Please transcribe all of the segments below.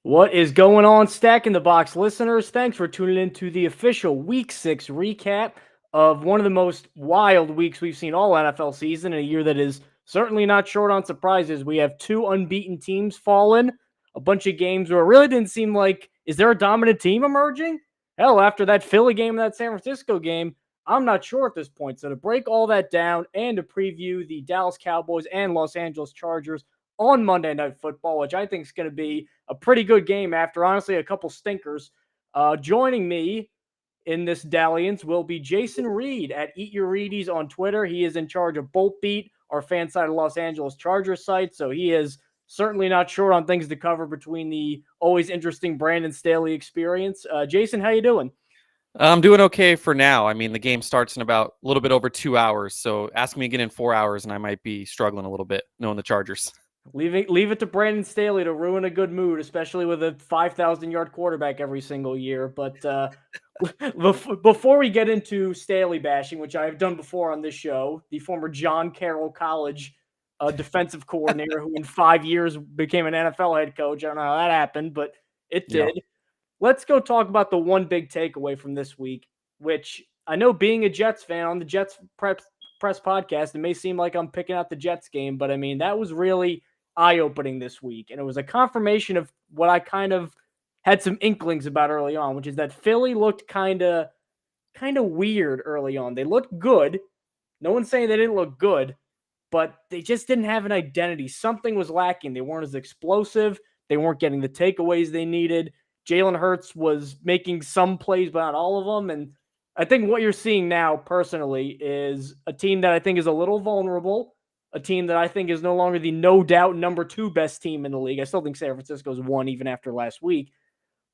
What is going on, Stack in the Box listeners? Thanks for tuning in to the official Week 6 recap of one of the most wild weeks we've seen all NFL season, in a year that is certainly not short on surprises. We have two unbeaten teams fallen, a bunch of games where it really didn't seem like, is there a dominant team emerging? Hell, after that Philly game and that San Francisco game, I'm not sure at this point. So to break all that down and to preview the Dallas Cowboys and Los Angeles Chargers on Monday Night Football, which I think is going to be a pretty good game after, honestly, a couple stinkers. Joining me in this dalliance will be Jason Reed at Eat Your Reedies on Twitter. He is in charge of Bolt Beat, our fan side of Los Angeles Chargers site, so he is certainly not short on things to cover between the always interesting Brandon Staley experience. Jason, how you doing? I'm doing okay for now. I mean, the game starts in about a little bit over 2 hours, so ask me again in 4 hours, and I might be struggling a little bit knowing the Chargers. Leave it to Brandon Staley to ruin a good mood, especially with a 5,000-yard quarterback every single year. But before we get into Staley bashing, which I've done before on this show, the former John Carroll College defensive coordinator who in 5 years became an NFL head coach. I don't know how that happened, but it did. Let's go talk about the one big takeaway from this week, which I know, being a Jets fan on the Jets press podcast, it may seem like I'm picking out the Jets game, but I mean, that was really eye-opening this week, and it was a confirmation of what I kind of had some inklings about early on, which is that Philly looked kind of weird early on. They looked good. No one's saying they didn't look good, but they just didn't have an identity. Something was lacking. They weren't as explosive. They weren't getting the takeaways they needed. Jalen Hurts was making some plays, but not all of them. And I think what you're seeing now, personally, is a team that I think is a little vulnerable, a team that I think is no longer the no doubt number 2 best team in the league. I still think San Francisco's won even after last week,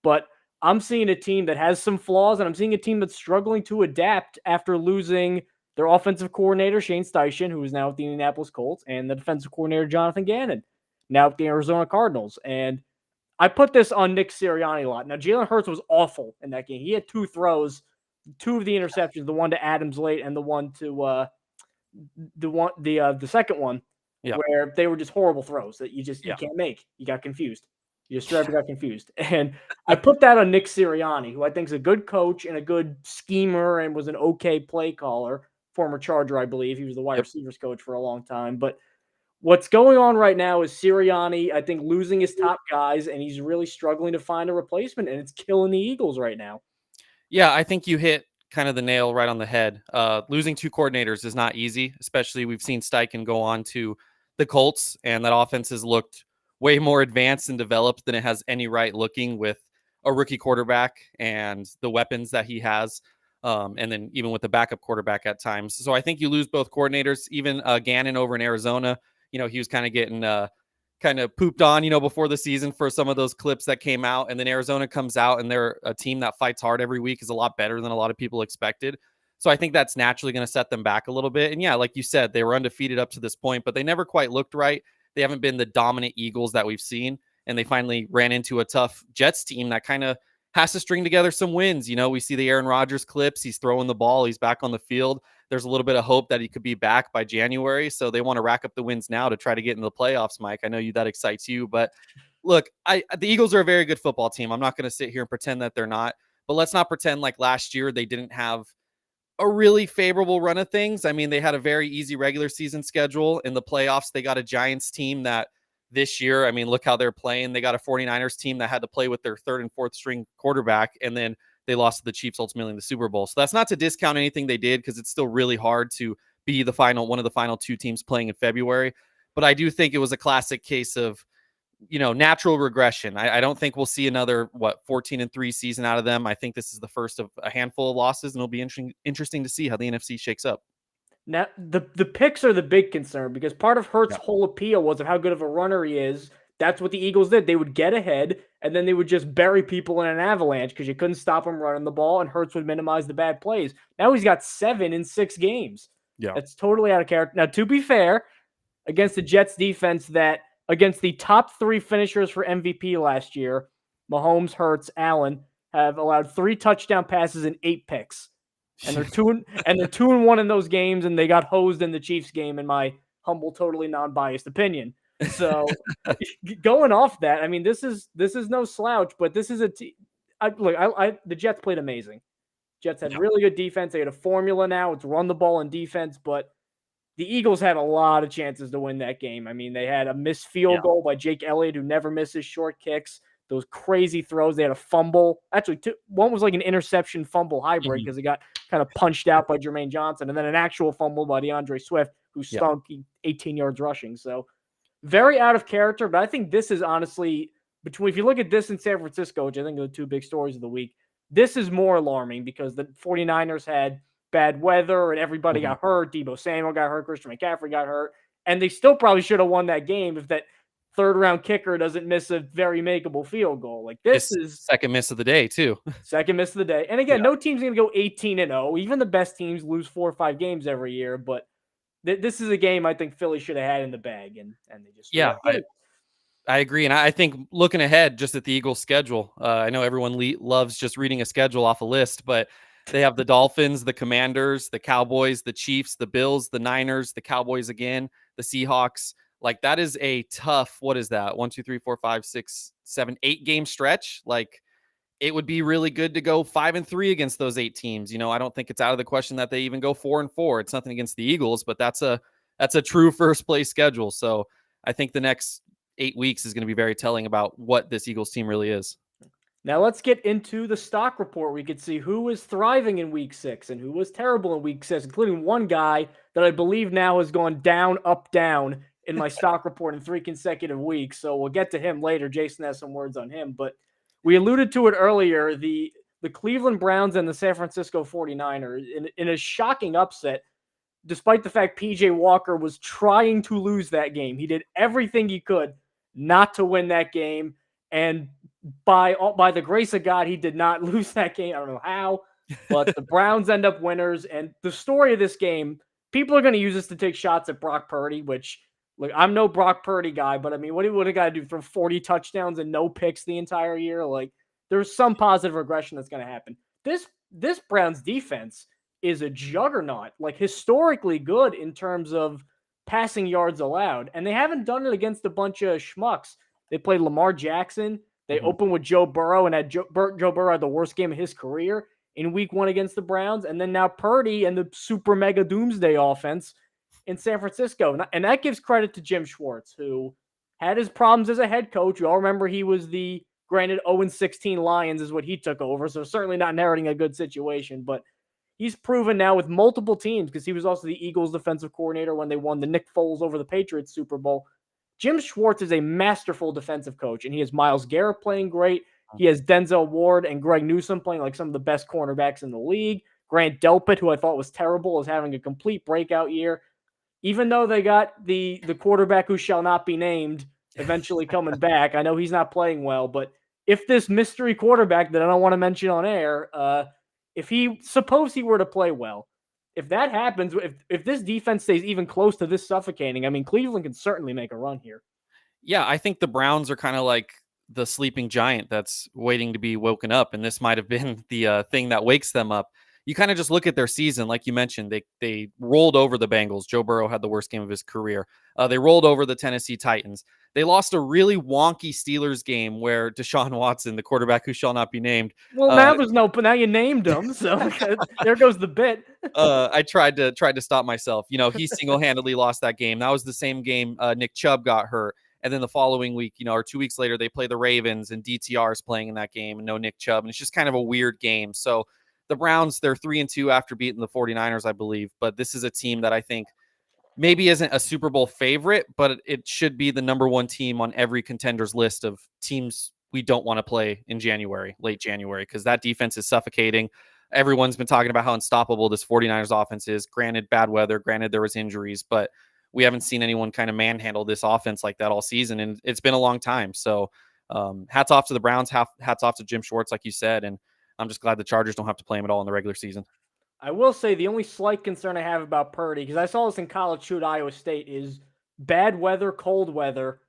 but I'm seeing a team that has some flaws, and I'm seeing a team that's struggling to adapt after losing their offensive coordinator, Shane Steichen, who is now with the Indianapolis Colts, and the defensive coordinator, Jonathan Gannon, now with the Arizona Cardinals. And I put this on Nick Sirianni a lot. Now, Jalen Hurts was awful in that game. He had 2 throws, 2 of the interceptions, the one to Adams late and the one to the second one, where they were just horrible throws that you can't make. You got confused. You just straight up got confused. And I put that on Nick Sirianni, who I think is a good coach and a good schemer and was an okay play caller. Former Charger, I believe. He was the wide receivers coach for a long time. But what's going on right now is Sirianni, I think, losing his top guys, and he's really struggling to find a replacement, and it's killing the Eagles right now. Yeah, I think you hit kind of the nail right on the head. Losing 2 coordinators is not easy, especially we've seen Steichen go on to the Colts, and that offense has looked way more advanced and developed than it has any right looking, with a rookie quarterback and the weapons that he has. And then even with the backup quarterback at times. So I think you lose both coordinators. Even Gannon over in Arizona, he was kind of getting kind of pooped on, before the season for some of those clips that came out. And then Arizona comes out and they're a team that fights hard every week, is a lot better than a lot of people expected. So I think that's naturally going to set them back a little bit. And yeah, like you said, they were undefeated up to this point, but they never quite looked right. They haven't been the dominant Eagles that we've seen. And they finally ran into a tough Jets team that kind of has to string together some wins. We see the Aaron Rodgers clips. He's throwing the ball. He's back on the field. There's a little bit of hope that he could be back by January. So they want to rack up the wins now to try to get into the playoffs, Mike. I know that excites you, but look, the Eagles are a very good football team. I'm not going to sit here and pretend that they're not, but let's not pretend like last year they didn't have a really favorable run of things. I mean, they had a very easy regular season schedule. In the playoffs, they got a Giants team that this year, I mean, look how they're playing. They got a 49ers team that had to play with their 3rd and 4th string quarterback, and then they lost to the Chiefs ultimately in the Super Bowl. So that's not to discount anything they did, because it's still really hard to be one of the final 2 teams playing in February. But I do think it was a classic case of, natural regression. I don't think we'll see another 14-3 season out of them. I think this is the first of a handful of losses, and it'll be interesting to see how the NFC shakes up. Now, the picks are the big concern, because part of Hurts' whole appeal was of how good of a runner he is. That's what the Eagles did. They would get ahead, and then they would just bury people in an avalanche because you couldn't stop him running the ball, and Hurts would minimize the bad plays. Now he's got 7 in 6 games. Yeah. That's totally out of character. Now, to be fair, against the Jets defense that, against the top 3 finishers for MVP last year, Mahomes, Hurts, Allen, have allowed 3 touchdown passes and 8 picks. And they're 2-1 in those games, and they got hosed in the Chiefs game, in my humble, totally non-biased opinion. So going off that, I mean, this is no slouch, but this is the Jets played amazing. Jets had Yeah. really good defense. They had a formula now. It's run the ball and defense, but the Eagles had a lot of chances to win that game. I mean, they had a missed field Yeah. goal by Jake Elliott, who never misses short kicks. Those crazy throws. They had a fumble. Actually, one was like an interception fumble hybrid because it got kind of punched out by Jermaine Johnson, and then an actual fumble by DeAndre Swift, who Yeah. stunk 18 yards rushing. So very out of character, but I think this is honestly if you look at this in San Francisco, which I think are the two big stories of the week, this is more alarming because the 49ers had bad weather and everybody got hurt. Deebo Samuel got hurt. Christian McCaffrey got hurt. And they still probably should have won that game if that third round kicker doesn't miss a very makeable field goal. Like this is second miss of the day too. second miss of the day. And again, no team's going to go 18-0. Even the best teams lose 4 or 5 games every year. But this is a game I think Philly should have had in the bag. And they just I agree. And I think looking ahead just at the Eagles schedule, I know everyone loves just reading a schedule off a list, but they have the Dolphins, the Commanders, the Cowboys, the Chiefs, the Bills, the Niners, the Cowboys again, the Seahawks. Like that is a tough, what is that? 1, 2, 3, 4, 5, 6, 7, 8 game stretch. Like it would be really good to go 5-3 against those 8 teams. I don't think it's out of the question that they even go 4-4. It's nothing against the Eagles, but that's a true first place schedule. So I think the next 8 weeks is going to be very telling about what this Eagles team really is. Now let's get into the stock report. We could see who was thriving in week 6 and who was terrible in week 6, including one guy that I believe now has gone down, up, down in my stock report in 3 consecutive weeks. So we'll get to him later. Jason has some words on him, but we alluded to it earlier. The Cleveland Browns and the San Francisco 49ers in a shocking upset, despite the fact PJ Walker was trying to lose that game. He did everything he could not to win that game. And by the grace of God, he did not lose that game. I don't know how, but the Browns end up winners. And the story of this game, people are going to use this to take shots at Brock Purdy, which, look, I'm no Brock Purdy guy, but I mean, what do got to do for 40 touchdowns and no picks the entire year? Like, there's some positive regression that's going to happen. This Browns defense is a juggernaut, like historically good in terms of passing yards allowed. And they haven't done it against a bunch of schmucks. They played Lamar Jackson. They opened with Joe Burrow and had Joe Burrow had the worst game of his career in week 1 against the Browns. And then now Purdy and the super mega doomsday offense in San Francisco. And that gives credit to Jim Schwartz, who had his problems as a head coach. We all remember he was the, granted, 0-16 Lions is what he took over. So certainly not inheriting a good situation, but he's proven now with multiple teams, because he was also the Eagles defensive coordinator when they won the Nick Foles over the Patriots Super Bowl. Jim Schwartz is a masterful defensive coach, and he has Myles Garrett playing great. He has Denzel Ward and Greg Newsome playing like some of the best cornerbacks in the league. Grant Delpit, who I thought was terrible, is having a complete breakout year. Even though they got the quarterback who shall not be named eventually coming back, I know he's not playing well, but if this mystery quarterback that I don't want to mention on air, suppose he were to play well, if that happens, if this defense stays even close to this suffocating, I mean, Cleveland can certainly make a run here. Yeah, I think the Browns are kind of like the sleeping giant that's waiting to be woken up, and this might have been the thing that wakes them up. You kind of just look at their season, like you mentioned, they rolled over the Bengals. Joe Burrow had the worst game of his career. They rolled over the Tennessee Titans. They lost a really wonky Steelers game where Deshaun Watson, the quarterback who shall not be named. Well, now you named him, so there goes the bit. I tried to stop myself. He single-handedly lost that game. That was the same game Nick Chubb got hurt. And then the following week, or 2 weeks later, they play the Ravens and DTR is playing in that game and no Nick Chubb. And it's just kind of a weird game. So the Browns, they're 3-2 after beating the 49ers, I believe. But this is a team that I think maybe isn't a Super Bowl favorite, but it should be the number 1 team on every contender's list of teams we don't want to play in late January, because that defense is suffocating. Everyone's been talking about how unstoppable this 49ers offense is. Granted, bad weather. Granted, there was injuries, but we haven't seen anyone kind of manhandle this offense like that all season, and it's been a long time. So hats off to the Browns, hats off to Jim Schwartz, like you said, and I'm just glad the Chargers don't have to play him at all in the regular season. I will say the only slight concern I have about Purdy, because I saw this in college shoot Iowa State, is bad weather, cold weather.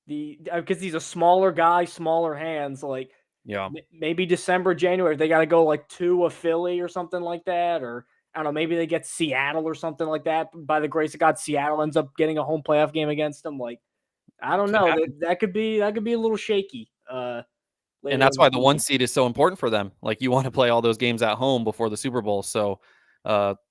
Because he's a smaller guy, smaller hands. Like, yeah, maybe December, January, they got to go like to a Philly or something like that, or I don't know, maybe they get Seattle or something like that. By the grace of God, Seattle ends up getting a home playoff game against them. Like, I don't Could know. happen. That could be a little shaky. And Later that's in the why the 1 season. seed is so important for them. Like, you want to play all those games at home before the Super Bowl. So,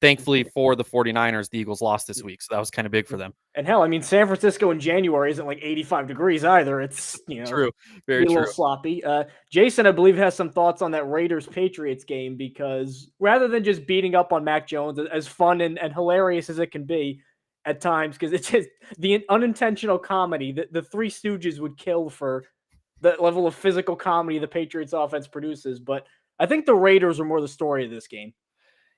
thankfully for the 49ers, the Eagles lost this week. So that was kind of big for them. And hell, I mean, San Francisco in January isn't like 85 degrees either. It's, True. be Very a little true. sloppy. Jason, I believe, has some thoughts on that Raiders Patriots game because rather than just beating up on Mac Jones, as fun and hilarious as it can be at times, because it's just the unintentional comedy that the Three Stooges would kill for the level of physical comedy the Patriots offense produces. But I think the Raiders are more the story of this game.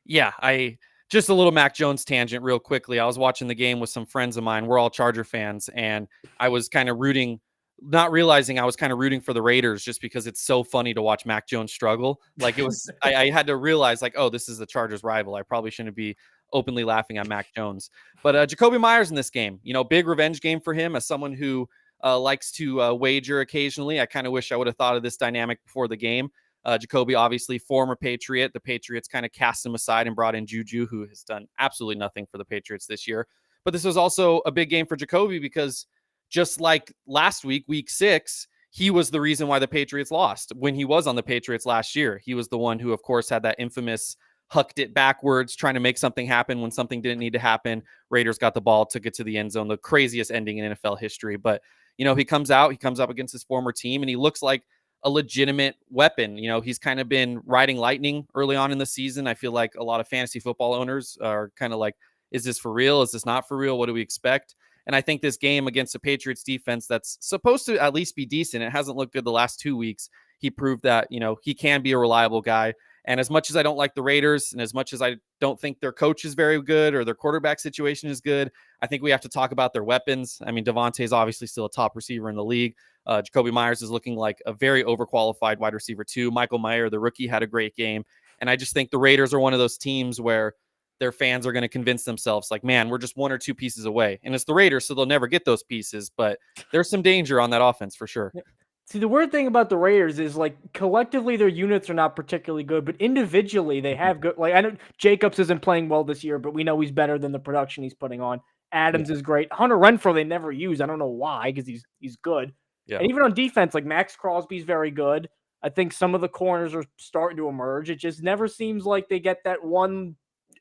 Yeah, I just a little Mac Jones tangent real quickly. I was watching the game with some friends of mine. We're all Charger fans, and I was kind of rooting, not realizing I was kind of rooting for the Raiders just because it's so funny to watch Mac Jones struggle. Like, it was, I had to realize, like, oh, this is the Chargers rival. I probably shouldn't be openly laughing at Mac Jones. But Jacoby Myers in this game, big revenge game for him as someone who likes to wager occasionally. I kind of wish I would have thought of this dynamic before the game. Jacoby, obviously former Patriot. The Patriots kind of cast him aside and brought in Juju, who has done absolutely nothing for the Patriots this year. But this was also a big game for Jacoby because just like last week, week 6, he was the reason why the Patriots lost. When he was on the Patriots last year, he was the one who, of course, had that infamous hucked it backwards, trying to make something happen when something didn't need to happen. Raiders got the ball, took it to the end zone, the craziest ending in NFL history. But, he comes up against his former team, and he looks like a legitimate weapon. He's kind of been riding lightning early on in the season. I feel like a lot of fantasy football owners are kind of like, is this for real? Is this not for real? What do we expect? And I think this game against the Patriots defense that's supposed to at least be decent, it hasn't looked good the last 2 weeks. He proved that, he can be a reliable guy. And as much as I don't like the Raiders, and as much as I don't think their coach is very good or their quarterback situation is good, I think we have to talk about their weapons. I mean, Devontae is obviously still a top receiver in the league. Jacoby Myers is looking like a very overqualified wide receiver too. Michael Mayer, the rookie, had a great game. And I just think the Raiders are one of those teams where their fans are going to convince themselves like, man, we're just 1 or 2 pieces away. And it's the Raiders, so they'll never get those pieces. But there's some danger on that offense for sure. See, the weird thing about the Raiders is like collectively their units are not particularly good, but individually they have good. Like, I know Jacobs isn't playing well this year, but we know he's better than the production he's putting on. Adams is great. Hunter Renfrow they never use. I don't know why, because he's good. Yeah. And even on defense, like Max Crosby's very good. I think some of the corners are starting to emerge. It just never seems like they get that one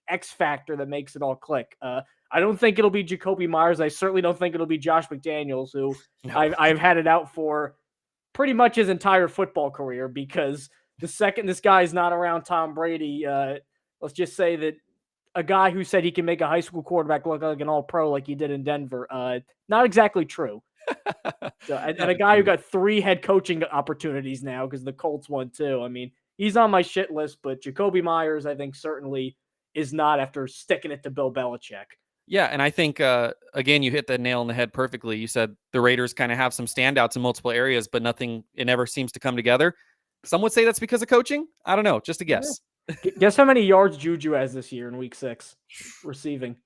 X factor that makes it all click. I don't think it'll be Jacoby Myers. I certainly don't think it'll be Josh McDaniels, who I've had it out for pretty much his entire football career, because the second this guy is not around Tom Brady, let's just say that a guy who said he can make a high school quarterback look like an all-pro like he did in Denver, not exactly true. So, and a guy who got 3 head coaching opportunities now because the Colts won too. I mean, he's on my shit list, but Jacoby Myers, I think, certainly is not after sticking it to Bill Belichick. Yeah, and I think, again, you hit the nail on the head perfectly. You said the Raiders kind of have some standouts in multiple areas, but it never seems to come together. Some would say that's because of coaching. I don't know, just a guess. Yeah. Guess how many yards Juju has this year in week 6 receiving?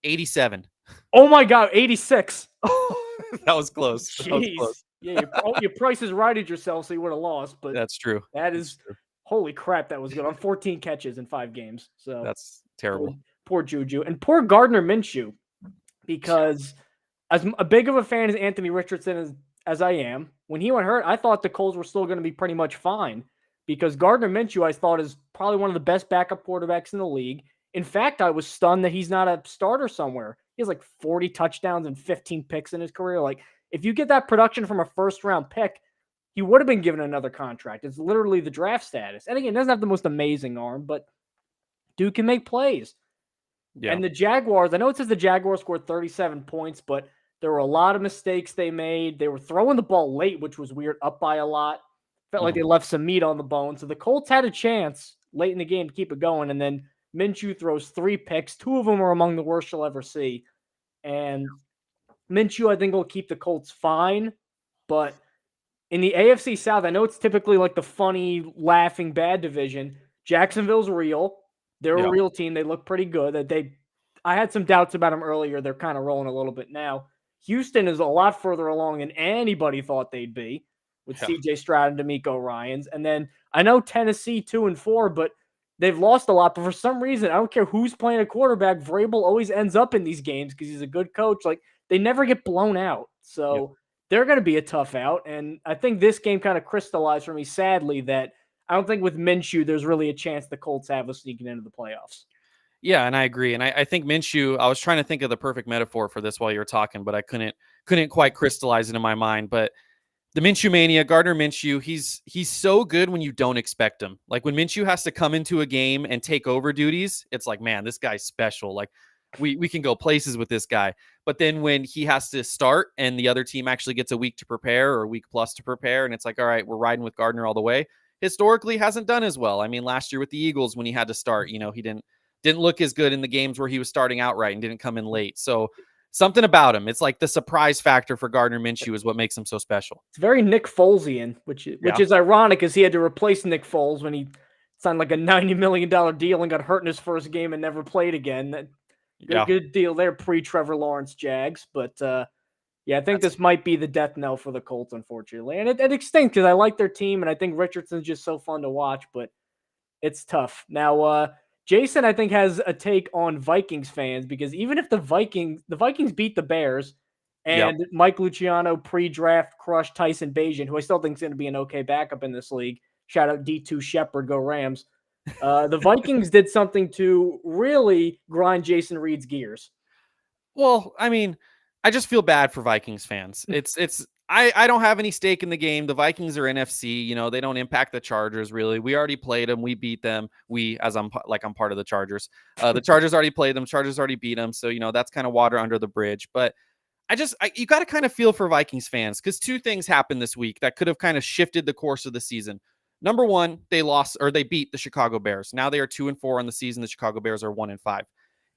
87. Oh my God, 86. That was close. Jeez. That was close. Yeah, your price is righted yourself, so you would have lost. But that's true. That is holy crap. That was good on 14 catches in 5 games. So that's terrible. Poor Juju and poor Gardner Minshew, because as a big of a fan as Anthony Richardson as I am, when he went hurt, I thought the Colts were still going to be pretty much fine, because Gardner Minshew, I thought, is probably one of the best backup quarterbacks in the league. In fact, I was stunned that he's not a starter somewhere. He has like 40 touchdowns and 15 picks in his career. Like, if you get that production from a first-round pick, he would have been given another contract. It's literally the draft status. And again, he doesn't have the most amazing arm, but dude can make plays. Yeah. And the Jaguars, I know it says the Jaguars scored 37 points, but there were a lot of mistakes they made. They were throwing the ball late, which was weird, up by a lot. Felt like they left some meat on the bone. So the Colts had a chance late in the game to keep it going. And then Minshew throws 3 picks. 2 of them are among the worst you'll ever see. And Minshew, I think, will keep the Colts fine. But in the AFC South, I know it's typically like the funny, laughing, bad division. Jacksonville's real. They're a real team. They look pretty good. I had some doubts about them earlier. They're kind of rolling a little bit now. Houston is a lot further along than anybody thought they'd be, with C.J. Stroud and D'Amico Ryans. And then I know Tennessee 2-4, but they've lost a lot. But for some reason, I don't care who's playing a quarterback, Vrabel always ends up in these games because he's a good coach. Like, they never get blown out. Yep. So they're going to be a tough out. And I think this game kind of crystallized for me, sadly, that I don't think with Minshew, there's really a chance the Colts have us sneaking into the playoffs. Yeah, and I agree. And I think Minshew, I was trying to think of the perfect metaphor for this while you were talking, but I couldn't quite crystallize it in my mind. But the Minshew mania, Gardner Minshew, he's so good when you don't expect him. Like when Minshew has to come into a game and take over duties, it's like, man, this guy's special. Like we can go places with this guy. But then when he has to start and the other team actually gets a week to prepare or a week plus to prepare, and it's like, all right, we're riding with Gardner all the way. Historically hasn't done as well. I mean, last year with the Eagles, when he had to start, he didn't look as good in the games where he was starting outright and didn't come in late. So something about him. It's like the surprise factor for Gardner Minshew is what makes him so special. It's very Nick Folesian, which is ironic because he had to replace Nick Foles when he signed like a $90 million deal and got hurt in his first game and never played again. Good deal there, pre-Trevor Lawrence Jags. But I think this might be the death knell for the Colts, unfortunately. And it stinks because I like their team, and I think Richardson's just so fun to watch, but it's tough. Now, Jason, I think, has a take on Vikings fans because even if the Vikings beat the Bears and Mike Luciano pre-draft crushed Tyson Bagent, who I still think is going to be an okay backup in this league. Shout out D2 Shepard, go Rams. The Vikings did something to really grind Jason Reed's gears. Well, I mean, I just feel bad for Vikings fans. I don't have any stake in the game. The Vikings are NFC. They don't impact the Chargers really. We already played them. We beat them. I'm part of the Chargers. The Chargers already played them. Chargers already beat them. So that's kind of water under the bridge. But you got to kind of feel for Vikings fans because two things happened this week that could have kind of shifted the course of the season. Number one, they beat the Chicago Bears. Now they are 2-4 on the season. The Chicago Bears are 1-5.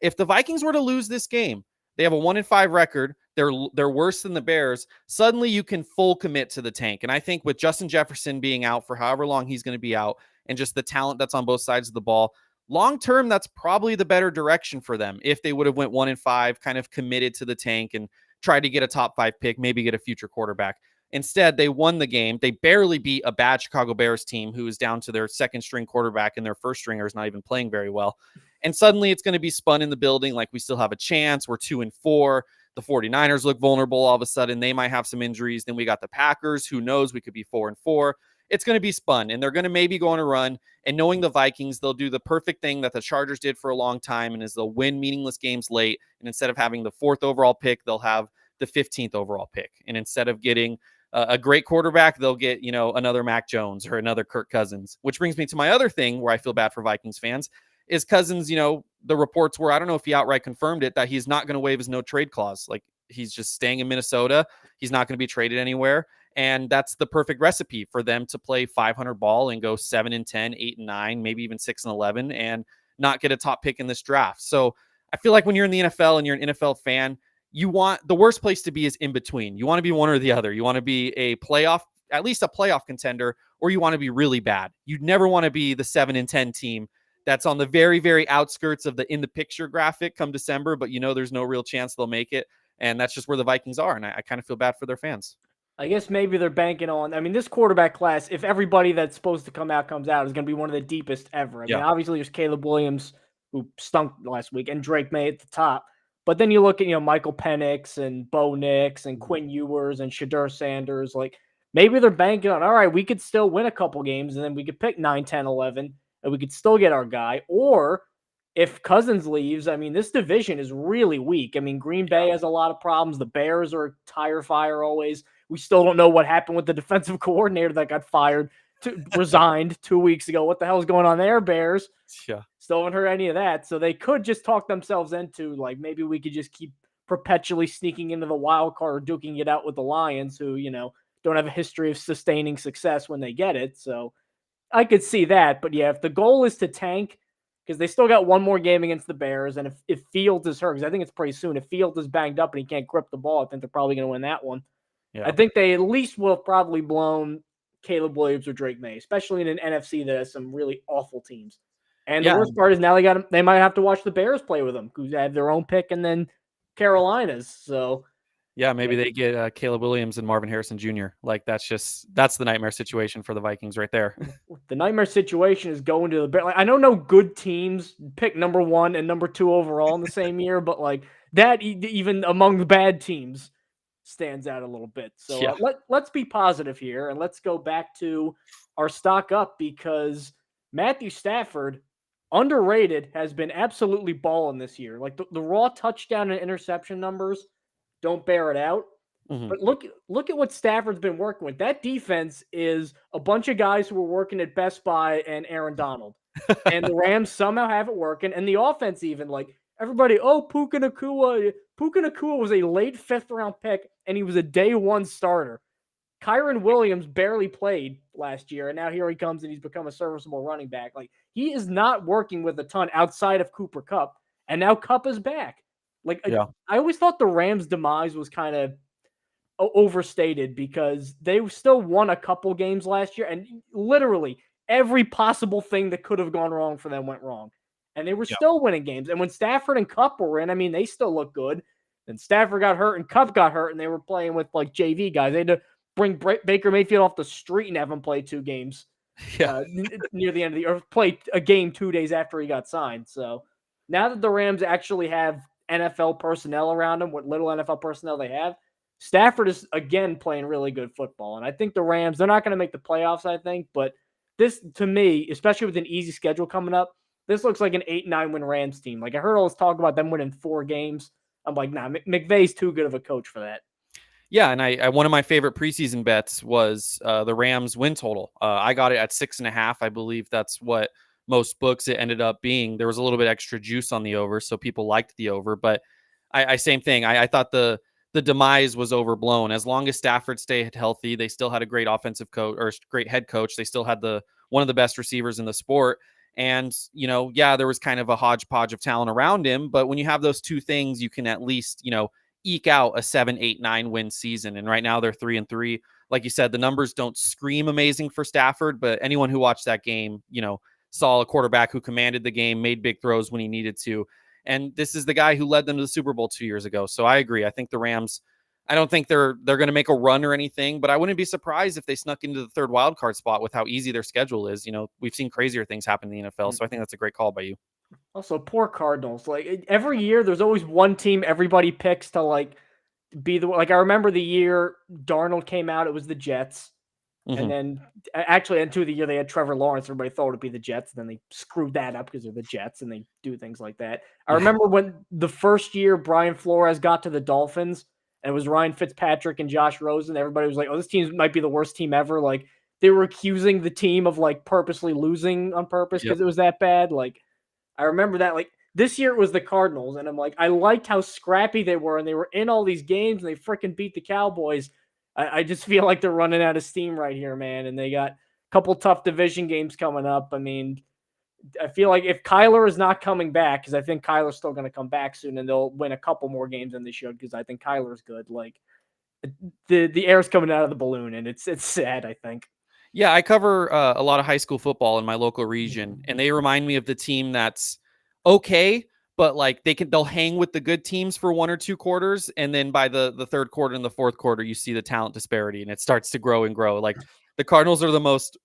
If the Vikings were to lose this game, they have a 1-5 record. They're worse than the Bears. Suddenly you can full commit to the tank. And I think with Justin Jefferson being out for however long he's going to be out and just the talent that's on both sides of the ball, long term, that's probably the better direction for them. If they would have went 1-5, kind of committed to the tank and tried to get a top 5 pick, maybe get a future quarterback. Instead, they won the game. They barely beat a bad Chicago Bears team who is down to their second string quarterback and their first stringer is not even playing very well. And suddenly it's going to be spun in the building like we still have a chance. We're 2-4. The 49ers look vulnerable all of a sudden. They might have some injuries. Then we got the Packers. Who knows? We could be 4-4. It's going to be spun, and they're going to maybe go on a run. And knowing the Vikings, they'll do the perfect thing that the Chargers did for a long time, and is they'll win meaningless games late. And instead of having the 4th overall pick, they'll have the 15th overall pick. And instead of getting a great quarterback, they'll get, another Mac Jones or another Kirk Cousins, which brings me to my other thing where I feel bad for Vikings fans is Cousins. The reports were, I don't know if he outright confirmed it, that he's not going to waive his no trade clause. Like he's just staying in Minnesota. He's not going to be traded anywhere. And that's the perfect recipe for them to play 500 ball and go 7-10, 8-9, maybe even 6-11 and not get a top pick in this draft. So I feel like when you're in the NFL and you're an NFL fan, you want the worst place to be is in between. You want to be one or the other. You want to be at least a playoff contender, or you want to be really bad. You'd never want to be the 7-10 team that's on the very, very outskirts of the in the picture graphic come December, but there's no real chance they'll make it. And that's just where the Vikings are. And I kind of feel bad for their fans. I guess maybe they're banking on, this quarterback class, if everybody that's supposed to come out comes out, is going to be one of the deepest ever. I mean, obviously there's Caleb Williams, who stunk last week, and Drake May at the top. But then you look at, Michael Penix and Bo Nix and Quinn Ewers and Shadur Sanders. Like, maybe they're banking on, all right, we could still win a couple games, and then we could pick 9, 10, 11, and we could still get our guy. Or if Cousins leaves, this division is really weak. Green Bay has a lot of problems. The Bears are tire fire always. We still don't know what happened with the defensive coordinator that got resigned 2 weeks ago. What the hell is going on there, Bears? Yeah. Still haven't heard any of that. So they could just talk themselves into, like, maybe we could just keep perpetually sneaking into the wild card or duking it out with the Lions, who, don't have a history of sustaining success when they get it. So I could see that. But yeah, if the goal is to tank, because they still got one more game against the Bears, and if Fields is hurt, because I think it's pretty soon, if Fields is banged up and he can't grip the ball, I think they're probably going to win that one. Yeah. I think they at least will have probably blown Caleb Williams or Drake May, especially in an NFC that has some really awful teams. And the worst part is now they might have to watch the Bears play with them, who have their own pick, and then Carolina's. So yeah, maybe they get Caleb Williams and Marvin Harrison Jr. Like that's the nightmare situation for the Vikings right there. The nightmare situation is going to the Bears. Like, I know no good teams pick number 1 and number 2 overall in the same year, but like that even among the bad teams stands out a little bit. So Yeah. let's be positive here and let's go back to our stock up, because Matthew Stafford, underrated, has been absolutely balling this year. Like the raw touchdown and interception numbers don't bear it out. Mhm. But look at what Stafford's been working with. That defense is a bunch of guys who were working at Best Buy and Aaron Donald. And the Rams somehow have it working. And the offense, even, like, everybody, oh, Puka Nacua. Puka Nacua was a late 5th-round pick, and he was a day one starter. Kyron Williams barely played last year, and now here he comes, and he's become a serviceable running back. Like, he is not working with a ton outside of Cooper Kupp, and now Kupp is back. Like, Yeah. I always thought the Rams' demise was kind of overstated, because they still won a couple games last year, and literally every possible thing that could have gone wrong for them went wrong. And they were Yeah. still winning games. And when Stafford and Kupp were in, I mean, they still look good. And Stafford got hurt and Kupp got hurt, and they were playing with like JV guys. They had to bring Baker Mayfield off the street and have him play 2 games Yeah. near the end of the year, or play a game 2 days after he got signed. So now that the Rams actually have NFL personnel around them, what little NFL personnel they have, Stafford is again playing really good football. And I think the Rams, they're not going to make the playoffs, I think, but this, to me, especially with an easy schedule coming up, this looks like an 8-9 win Rams team. Like, I heard all this talk about them winning 4 games. I'm like, nah, McVay's too good of a coach for that. Yeah, and I one of my favorite preseason bets was the Rams win total. I got it at 6.5. I believe that's what most books it ended up being. There was a little bit extra juice on the over, so people liked the over. But I same thing. I thought the demise was overblown. As long as Stafford stayed healthy, they still had a great offensive coach or great head coach. They still had one of the best receivers in the sport. And, yeah, there was kind of a hodgepodge of talent around him. But when you have those two things, you can at least, eke out a 7, 8, 9 win season. And right now they're 3-3. Like you said, the numbers don't scream amazing for Stafford, but anyone who watched that game, saw a quarterback who commanded the game, made big throws when he needed to. And this is the guy who led them to the Super Bowl 2 years ago. So I agree. I think the Rams, I don't think they're going to make a run or anything, but I wouldn't be surprised if they snuck into the 3rd wild card spot with how easy their schedule is. We've seen crazier things happen in the NFL. So I think that's a great call by you. Also, poor Cardinals. Like, every year, there's always one team everybody picks to like be the, like, I remember the year Darnold came out, it was the Jets. And then actually into the year they had Trevor Lawrence, everybody thought it would be the Jets. And then they screwed that up because they're the Jets and they do things like that. I remember when the first year Brian Flores got to the Dolphins and it was Ryan Fitzpatrick and Josh Rosen. Everybody was like, oh, this team might be the worst team ever. Like, they were accusing the team of like purposely losing on purpose because it was that bad. Like, I remember that. Like, this year it was the Cardinals. And I'm like, I liked how scrappy they were and they were in all these games and they freaking beat the Cowboys. I just feel like they're running out of steam right here, man. And they got a couple tough division games coming up. I mean, I feel like if Kyler is not coming back, because I think Kyler's still going to come back soon, and they'll win a couple more games than they should, because I think Kyler's good. Like, the air's coming out of the balloon, and it's sad, I think. Yeah, I cover a lot of high school football in my local region, and they remind me of the team that's okay, but like they'll hang with the good teams for 1 or 2 quarters, and then by the 3rd quarter and the 4th quarter, you see the talent disparity, and it starts to grow and grow. Like, the Cardinals are the most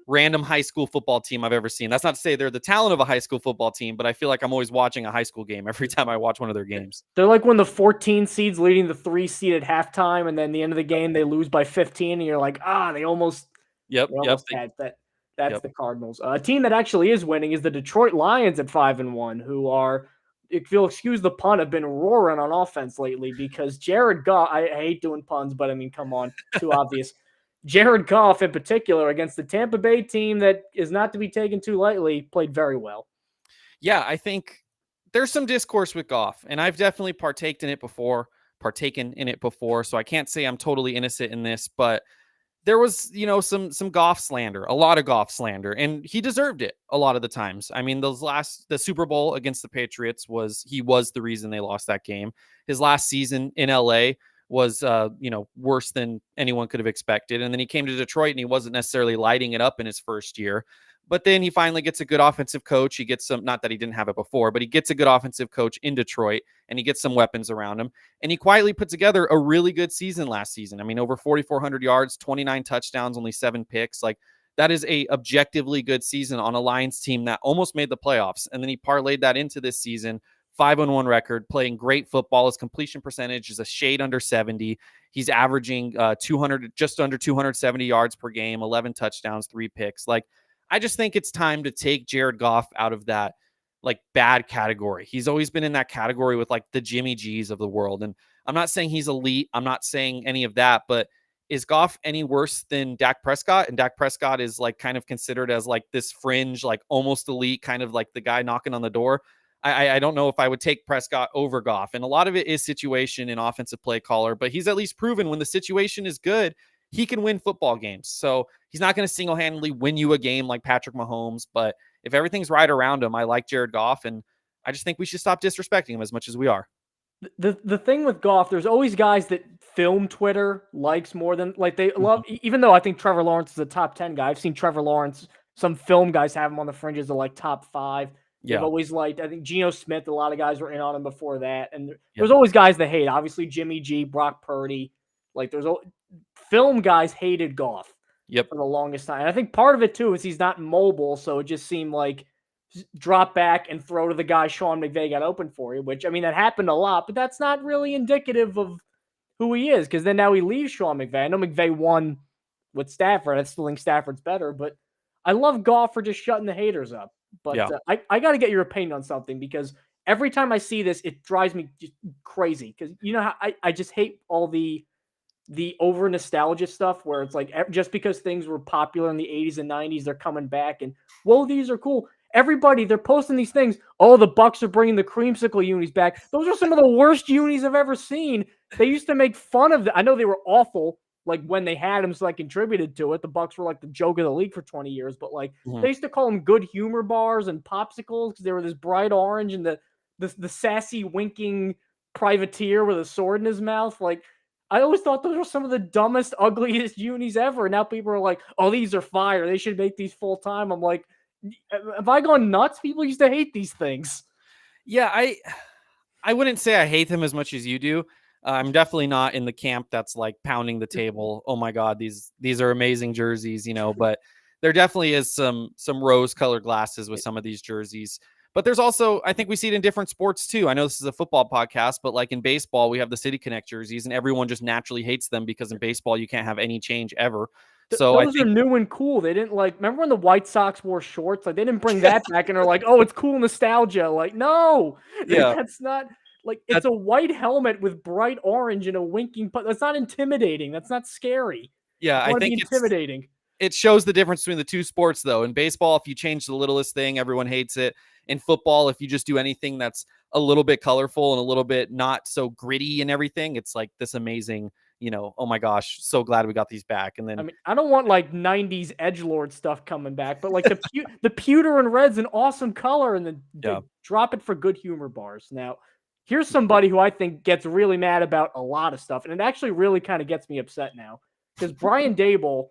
random high school football team I've ever seen. That's not to say they're the talent of a high school football team, but I feel like I'm always watching a high school game every time I watch one of their games. They're like when the 14 seeds leading the 3 seed at halftime, and then the end of the game they lose by 15, and you're like, they almost had that. That's the Cardinals. A team that actually is winning is the Detroit Lions at 5-1, who are, if you'll excuse the pun, have been roaring on offense lately, because Jared Goff, I hate doing puns, but I mean, come on, too obvious. Jared Goff in particular against the Tampa Bay team that is not to be taken too lightly, played very well. Yeah, I think there's some discourse with Goff, and I've definitely partaken in it before, so I can't say I'm totally innocent in this, but there was, some Goff slander, a lot of Goff slander, and he deserved it a lot of the times. I mean, the Super Bowl against the Patriots he was the reason they lost that game. His last season in LA was, worse than anyone could have expected. And then he came to Detroit and he wasn't necessarily lighting it up in his first year. But then he finally gets a good offensive coach. He gets not that he didn't have it before, but he gets a good offensive coach in Detroit and he gets some weapons around him. And he quietly put together a really good season last season. I mean, over 4,400 yards, 29 touchdowns, only 7 picks. Like, that is a objectively good season on a Lions team that almost made the playoffs. And then he parlayed that into this season, 5-1 record, playing great football. His completion percentage is a shade under 70. He's averaging 200, just under 270 yards per game, 11 touchdowns, 3 picks. Like, I just think it's time to take Jared Goff out of that like bad category. He's always been in that category with like the Jimmy G's of the world. And I'm not saying he's elite. I'm not saying any of that, but is Goff any worse than Dak Prescott? And Dak Prescott is like kind of considered as like this fringe, like almost elite, kind of like the guy knocking on the door. I don't know if I would take Prescott over Goff. And a lot of it is situation and offensive play caller, but he's at least proven when the situation is good, he can win football games. So he's not going to single-handedly win you a game like Patrick Mahomes, but if everything's right around him, I like Jared Goff, and I just think we should stop disrespecting him as much as we are. The thing with Goff, there's always guys that film Twitter likes more than like they love. Even though I think Trevor Lawrence is a top 10 guy, I've seen Trevor Lawrence. Some film guys have him on the fringes of like top 5. They've always liked. I think Geno Smith. A lot of guys were in on him before that, and there's always guys that hate. Obviously, Jimmy G, Brock Purdy. Like there's film guys hated Goff. For the longest time, and I think part of it too is he's not mobile, so it just seemed like drop back and throw to the guy Sean McVay got open for you, which, I mean, that happened a lot, but that's not really indicative of who he is, because then now he leaves Sean McVay. I know McVay won with Stafford. I still think Stafford's better, but I love Goff for just shutting the haters up. But I got to get your opinion on something, because every time I see this, it drives me just crazy, because you know how I just hate all the over nostalgia stuff where it's like just because things were popular in the 80s and 90s, they're coming back and, whoa, these are cool. Everybody, they're posting these things. Oh, the Bucks are bringing the creamsicle unis back. Those are some of the worst unis I've ever seen. They used to make fun of them. I know they were awful, like when they had them, so I contributed to it. The Bucks were like the joke of the league for 20 years, but like they used to call them good humor bars and popsicles because they were this bright orange and the sassy winking privateer with a sword in his mouth. Like, I always thought those were some of the dumbest, ugliest unis ever. Now people are like, oh, these are fire. They should make these full time. I'm like, have I gone nuts? People used to hate these things. Yeah, I wouldn't say I hate them as much as you do. I'm definitely not in the camp that's like pounding the table. Oh my God, these are amazing jerseys, you know, but there definitely is some rose-colored glasses with some of these jerseys. But there's also, I think we see it in different sports too. I know this is a football podcast, but like in baseball, we have the City Connect jerseys, and everyone just naturally hates them because in baseball, you can't have any change ever. So those are new and cool. They didn't like, remember when the White Sox wore shorts? Like they didn't bring that back and they're like, oh, it's cool nostalgia. Like, no, that's not like, it's a white helmet with bright orange and a winking, but that's not intimidating. That's not scary. Yeah, I think it's intimidating. It shows the difference between the two sports though. In baseball, if you change the littlest thing, everyone hates it. In football, if you just do anything that's a little bit colorful and a little bit not so gritty and everything, it's like this amazing, you know, oh my gosh, so glad we got these back. And then, I mean, I don't want like 90s edgelord stuff coming back, but like the pewter and red's an awesome color, and then drop it for good humor bars. Now, here's somebody who I think gets really mad about a lot of stuff, and it actually really kind of gets me upset now, because Brian Dable,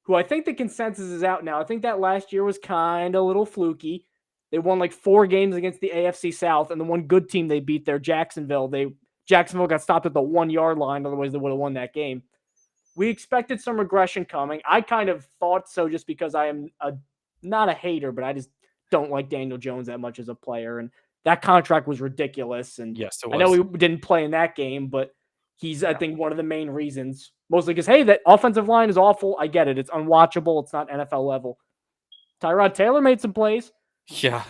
who I think the consensus is out now, I think that last year was kind of a little fluky. They won like 4 games against the AFC South, and the one good team they beat there, Jacksonville, Jacksonville got stopped at the 1-yard line. Otherwise, they would have won that game. We expected some regression coming. I kind of thought so just because I am not a hater, but I just don't like Daniel Jones that much as a player. And that contract was ridiculous. And yes, it was. I know he didn't play in that game, but he's, I think, one of the main reasons. Mostly because, hey, that offensive line is awful. I get it. It's unwatchable. It's not NFL level. Tyrod Taylor made some plays. Yeah.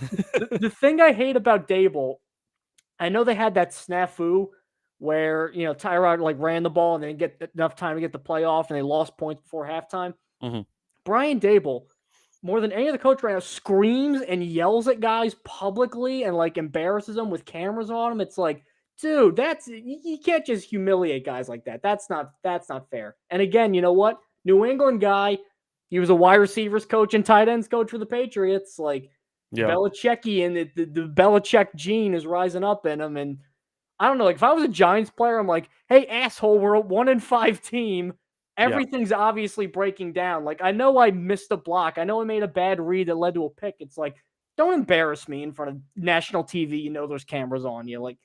the thing I hate about Dable, I know they had that snafu where, you know, Tyrod like ran the ball and they didn't get enough time to get the play off and they lost points before halftime. Brian Dable, more than any other coach right now, screams and yells at guys publicly and like embarrasses them with cameras on them. It's like, dude, you can't just humiliate guys like that. That's not fair. And again, you know what? New England guy, he was a wide receivers coach and tight ends coach for the Patriots. Like, Belichick-y, and the Belichick gene is rising up in him. And I don't know, like if I was a Giants player, I'm like, hey, asshole, we're a 1-5 team. Everything's obviously breaking down. Like, I know I missed a block. I know I made a bad read that led to a pick. It's like, don't embarrass me in front of national TV. You know, there's cameras on you. Like,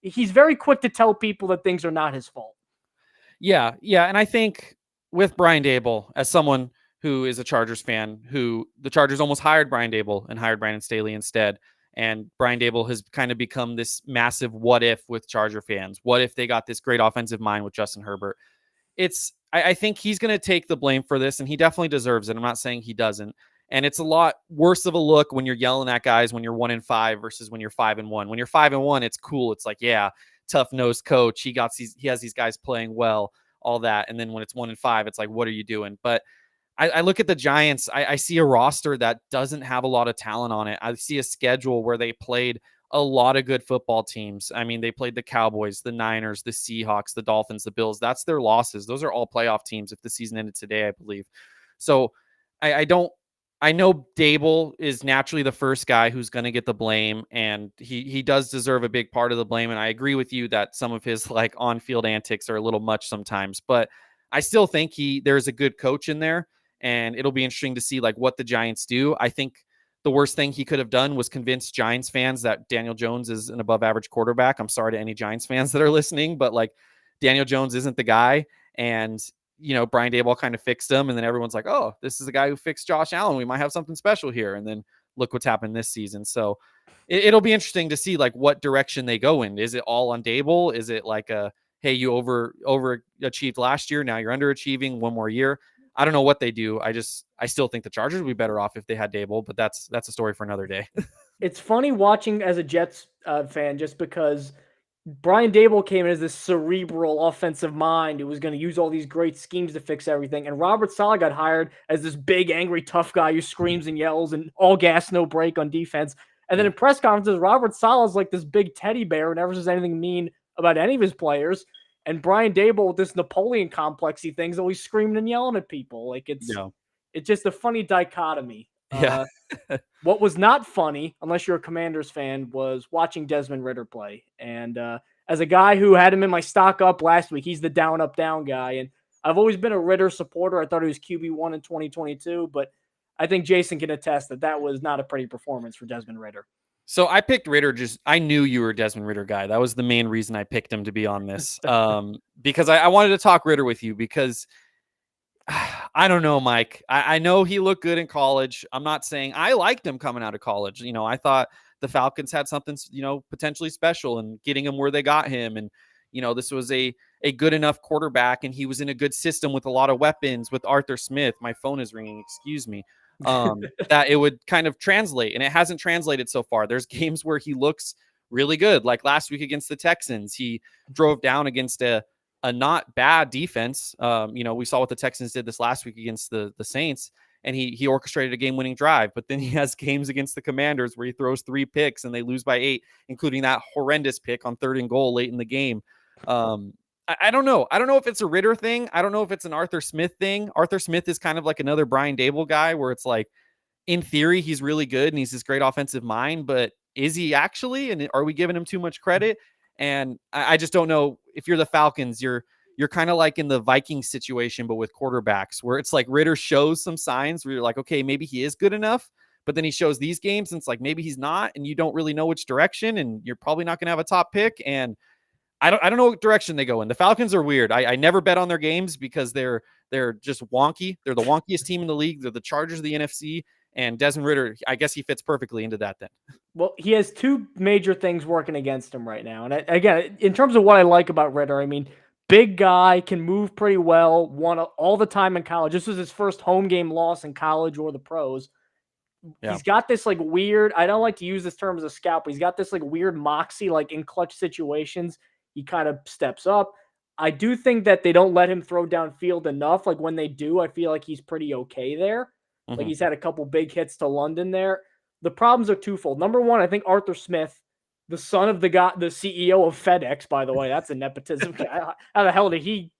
he's very quick to tell people that things are not his fault. Yeah. And I think with Brian Dable, as someone who is a Chargers fan, who the Chargers almost hired Brian Dable and hired Brandon Staley instead. And Brian Dable has kind of become this massive what if with Charger fans. What if they got this great offensive mind with Justin Herbert? I think he's going to take the blame for this, and he definitely deserves it. I'm not saying he doesn't. And it's a lot worse of a look when you're yelling at guys when you're 1-5 versus when you're 5-1. When you're 5-1, it's cool. It's like, yeah, tough-nosed coach. He has these guys playing well, all that. And then when it's 1-5, it's like, what are you doing? But I look at the Giants. I see a roster that doesn't have a lot of talent on it. I see a schedule where they played a lot of good football teams. I mean, they played the Cowboys, the Niners, the Seahawks, the Dolphins, the Bills. That's their losses. Those are all playoff teams if the season ended today, I believe. So I know Dable is naturally the first guy who's going to get the blame, and he does deserve a big part of the blame. And I agree with you that some of his like on-field antics are a little much sometimes, but I still think there's a good coach in there. And it'll be interesting to see like what the Giants do. I think the worst thing he could have done was convince Giants fans that Daniel Jones is an above average quarterback. I'm sorry to any Giants fans that are listening, but like Daniel Jones isn't the guy. And, Brian Daboll kind of fixed him. And then everyone's like, oh, this is the guy who fixed Josh Allen. We might have something special here. And then look what's happened this season. So it'll be interesting to see like what direction they go in. Is it all on Daboll? Is it like hey, you overachieved last year. Now you're underachieving one more year. I don't know what they do. I still think the Chargers would be better off if they had Dable, but that's a story for another day. It's funny watching as a Jets fan, just because Brian Dable came in as this cerebral offensive mind who was going to use all these great schemes to fix everything. And Robert Saleh got hired as this big, angry, tough guy who screams and yells and all gas, no break on defense. And then in press conferences, Robert Saleh's like this big teddy bear who never says anything mean about any of his players. And Brian Dable, with this Napoleon complex he thinks, always screaming and yelling at people. Like it's just a funny dichotomy. Yeah. What was not funny, unless you're a Commanders fan, was watching Desmond Ridder play. And as a guy who had him in my stock up last week, he's the down, up, down guy. And I've always been a Ridder supporter. I thought he was QB1 in 2022, but I think Jason can attest that was not a pretty performance for Desmond Ridder. So I picked Ridder. I knew you were a Desmond Ridder guy. That was the main reason I picked him to be on this. Because I wanted to talk Ridder with you because I don't know, Mike. I know he looked good in college. I'm not saying I liked him coming out of college. I thought the Falcons had something, potentially special and getting him where they got him. And, this was a good enough quarterback, and he was in a good system with a lot of weapons with Arthur Smith. My phone is ringing. Excuse me. That it would kind of translate, and it hasn't translated so far. There's games where he looks really good, like last week against the Texans. He drove down against a not bad defense. We saw what the Texans did this last week against the Saints, and he orchestrated a game-winning drive. But then he has games against the Commanders where he throws 3 picks and they lose by 8, including that horrendous pick on 3rd and goal late in the game. I don't know. I don't know if it's a Ridder thing. I don't know if it's an Arthur Smith thing. Arthur Smith is kind of like another Brian Dable guy where it's like, in theory, he's really good and he's this great offensive mind, but is he actually? And are we giving him too much credit? And I just don't know. If you're the Falcons, you're kind of like in the Vikings situation, but with quarterbacks, where it's like Ridder shows some signs where you're like, okay, maybe he is good enough, but then he shows these games and it's like, maybe he's not, and you don't really know which direction, and you're probably not going to have a top pick. And I don't know what direction they go in. The Falcons are weird. I never bet on their games because they're just wonky. They're the wonkiest team in the league. They're the Chargers of the NFC. And Desmond Ridder, I guess he fits perfectly into that then. Well, he has 2 major things working against him right now. And again, in terms of what I like about Ridder, I mean, big guy, can move pretty well, won all the time in college. This was his first home game loss in college or the pros. Yeah. He's got this like weird, I don't like to use this term as a scout, but he's got this like weird moxie, like in clutch situations. He kind of steps up. I do think that they don't let him throw downfield enough. Like when they do, I feel like he's pretty okay there. Mm-hmm. Like he's had a couple big hits to London there. The problems are twofold. Number one, I think Arthur Smith, the son of the CEO of FedEx, by the way, that's a nepotism. How the hell did he?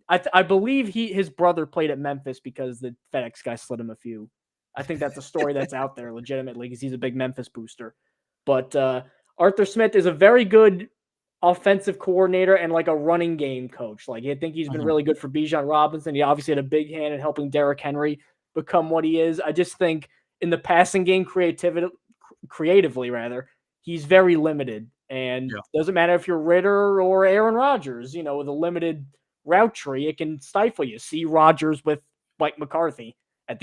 I believe his brother played at Memphis because the FedEx guy slid him a few. I think that's a story that's out there legitimately because he's a big Memphis booster. But Arthur Smith is a very good offensive coordinator and like a running game coach. Like I think he's been really good for Bijan Robinson. He obviously had a big hand in helping Derrick Henry become what he is. I just think in the passing game creatively rather, he's very limited. And doesn't matter if you're Ridder or Aaron Rodgers, with a limited route tree, it can stifle you. See Rodgers with Mike McCarthy at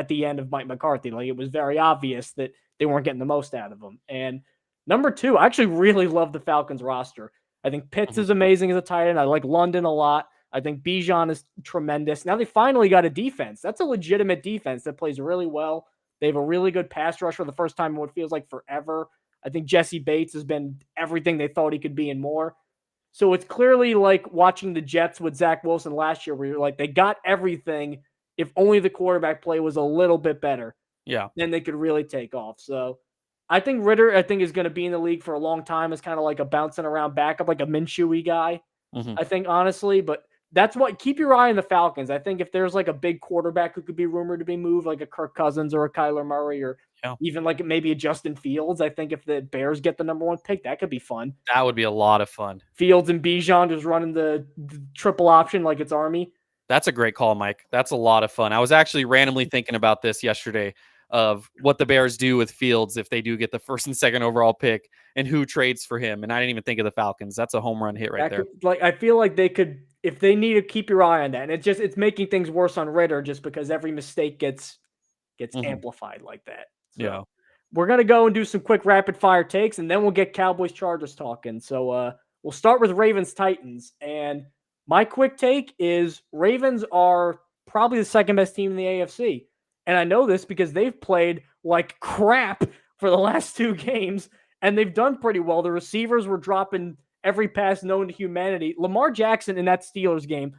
the end of Mike McCarthy. Like, it was very obvious that they weren't getting the most out of him. And number two, I actually really love the Falcons roster. I think Pitts is amazing as a tight end. I like London a lot. I think Bijan is tremendous. Now they finally got a defense. That's a legitimate defense that plays really well. They have a really good pass rush for the first time in what feels like forever. I think Jesse Bates has been everything they thought he could be and more. So it's clearly like watching the Jets with Zach Wilson last year, where you're like, they got everything. If only the quarterback play was a little bit better, then they could really take off. So I think Ritter, is going to be in the league for a long time as kind of like a bouncing around backup, like a Minshew-y guy, I think, honestly. But that's what, keep your eye on the Falcons. I think if there's like a big quarterback who could be rumored to be moved, like a Kirk Cousins or a Kyler Murray, or even like maybe a Justin Fields, I think if the Bears get the number one pick, that could be fun. That would be a lot of fun. Fields and Bijan just running the triple option like it's Army. That's a great call, Mike. That's a lot of fun. I was actually randomly thinking about this yesterday of what the Bears do with Fields if they do get the first and second overall pick and who trades for him. And I didn't even think of the Falcons. That's a home run hit right there. I feel like they could, if they need to, keep your eye on that. And it's making things worse on Ritter just because every mistake gets amplified like that. So we're going to go and do some quick rapid fire takes, and then we'll get Cowboys Chargers talking. So we'll start with Ravens Titans. And my quick take is Ravens are probably the second best team in the AFC. And I know this because they've played like crap for the last two games, and they've done pretty well. The receivers were dropping every pass known to humanity. Lamar Jackson in that Steelers game,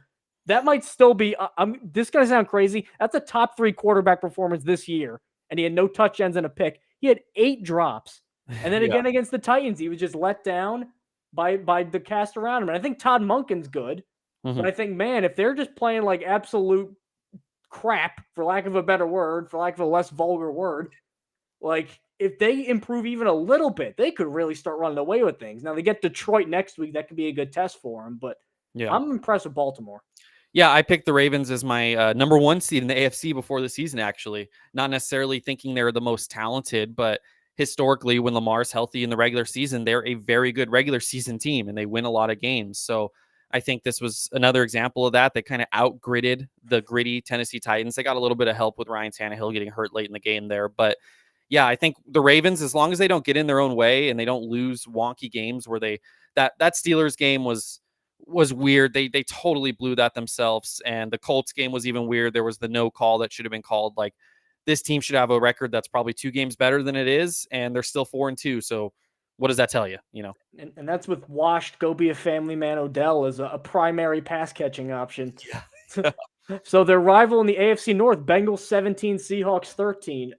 that might still be, this is going to sound crazy, that's a top 3 quarterback performance this year. And he had no touchdowns and a pick. He had 8 drops. And then again against the Titans, he was just let down by the cast around him. And I think Todd Monken's good. But I think, man, if they're just playing like absolute crap, for lack of a better word, for lack of a less vulgar word, like if they improve even a little bit, they could really start running away with things. Now they get Detroit next week. That could be a good test for them. But I'm impressed with Baltimore. Yeah, I picked the Ravens as my number 1 seed in the AFC before the season, actually. Not necessarily thinking they're the most talented, but historically, when Lamar's healthy in the regular season, they're a very good regular season team, and they win a lot of games. So I think this was another example of that. They kind of outgritted the gritty Tennessee Titans. They got a little bit of help with Ryan Tannehill getting hurt late in the game there. But yeah, I think the Ravens, as long as they don't get in their own way and they don't lose wonky games where that Steelers game was weird. They totally blew that themselves. And the Colts game was even weird. There was the no call that should have been called. Like, this team should have a record that's probably 2 games better than it is, and they're still 4-2. So what does that tell you? You know, and that's with washed, go be a family man Odell as a primary pass catching option. Yeah. So their rival in the AFC North, Bengals 17, Seahawks 13.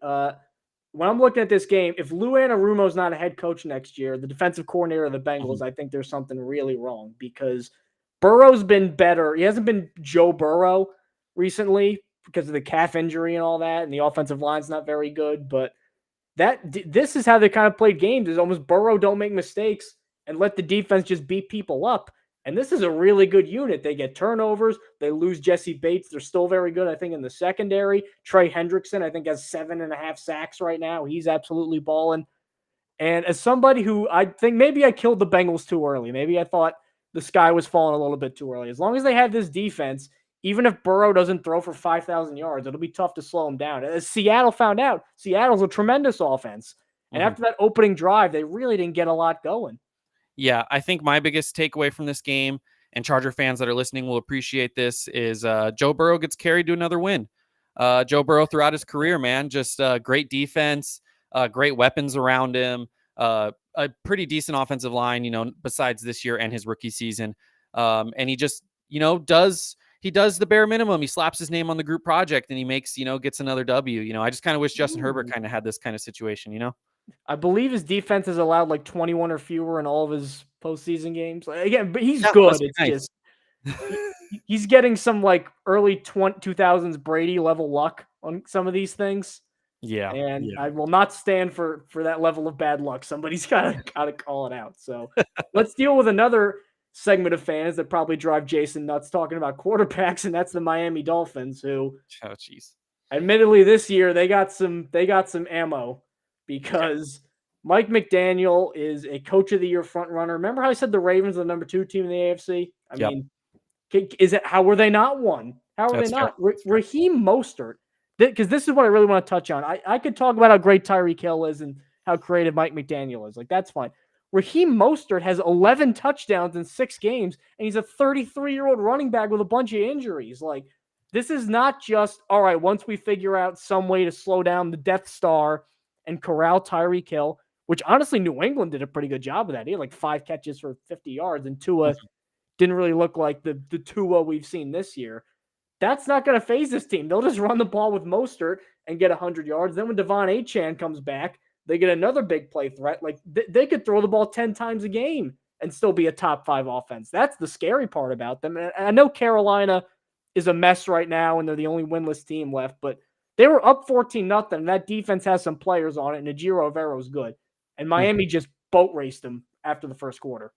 When I'm looking at this game, if Lou Anarumo's not a head coach next year, the defensive coordinator of the Bengals, I think there's something really wrong, because Burrow's been better. He hasn't been Joe Burrow recently because of the calf injury and all that, and the offensive line's not very good. But this is how they kind of played games, is almost Burrow don't make mistakes and let the defense just beat people up. And this is a really good unit. They get turnovers. They lose Jesse Bates. They're still very good, I think, in the secondary. Trey Hendrickson, I think, has 7.5 sacks right now. He's absolutely balling. And as somebody who I think maybe I killed the Bengals too early. Maybe I thought the sky was falling a little bit too early. As long as they have this defense, even if Burrow doesn't throw for 5,000 yards, it'll be tough to slow him down. As Seattle found out, Seattle's a tremendous offense. And after that opening drive, they really didn't get a lot going. Yeah, I think my biggest takeaway from this game, and Charger fans that are listening will appreciate this, is Joe Burrow gets carried to another win. Joe Burrow throughout his career, man, just great defense, great weapons around him, a pretty decent offensive line, you know, besides this year and his rookie season. And he just, you know, does the bare minimum. He slaps his name on the group project and he makes, you know, gets another W. You know, I just kind of wish Justin Herbert kind of had this kind of situation, you know? I believe his defense has allowed like 21 or fewer in all of his postseason games. Like, again, but he's good. It's nice. Just he's getting some like early 2000s Brady level luck on some of these things. Yeah, and I will not stand for that level of bad luck. Somebody's gotta call it out. So let's deal with another segment of fans that probably drive Jason nuts talking about quarterbacks, and that's the Miami Dolphins, who, admittedly, this year they got some ammo. Because Mike McDaniel is a coach of the year front runner. Remember how I said the Ravens are the number 2 team in the AFC? I mean, how were they not one? How are they not? Raheem Mostert because this is what I really want to touch on. I could talk about how great Tyreek Hill is and how creative Mike McDaniel is. Like, that's fine. Raheem Mostert has 11 touchdowns in 6 games, and he's a 33-year-old running back with a bunch of injuries. Like, this is not just, all right, once we figure out some way to slow down the Death Star and corral Tyreek Hill, which honestly New England did a pretty good job of that. He had like 5 catches for 50 yards, and Tua didn't really look like the Tua we've seen this year. That's not going to phase this team. They'll just run the ball with Mostert and get 100 yards. Then when Devon Achane comes back, they get another big play threat. Like, they could throw the ball 10 times a game and still be a top 5 offense. That's the scary part about them. And I know Carolina is a mess right now, and they're the only winless team left, but they were up 14-0, and that defense has some players on it, and Ejiro Evero's good. And Miami just boat raced them after the first quarter.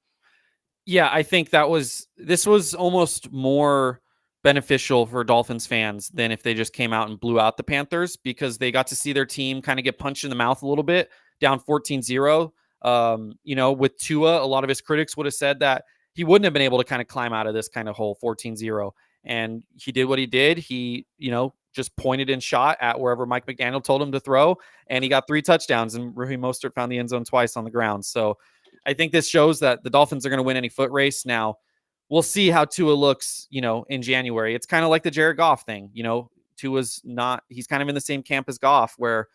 Yeah, I think this was almost more beneficial for Dolphins fans than if they just came out and blew out the Panthers, because they got to see their team kind of get punched in the mouth a little bit, down 14-0. With Tua, a lot of his critics would have said that he wouldn't have been able to kind of climb out of this kind of hole 14-0. And he did what he did. He, just pointed and shot at wherever Mike McDaniel told him to throw, and he got 3 touchdowns, and Raheem Mostert found the end zone twice on the ground. So I think this shows that the Dolphins are going to win any foot race. Now, we'll see how Tua looks, in January. It's kind of like the Jared Goff thing. Tua's he's kind of in the same camp as Goff, where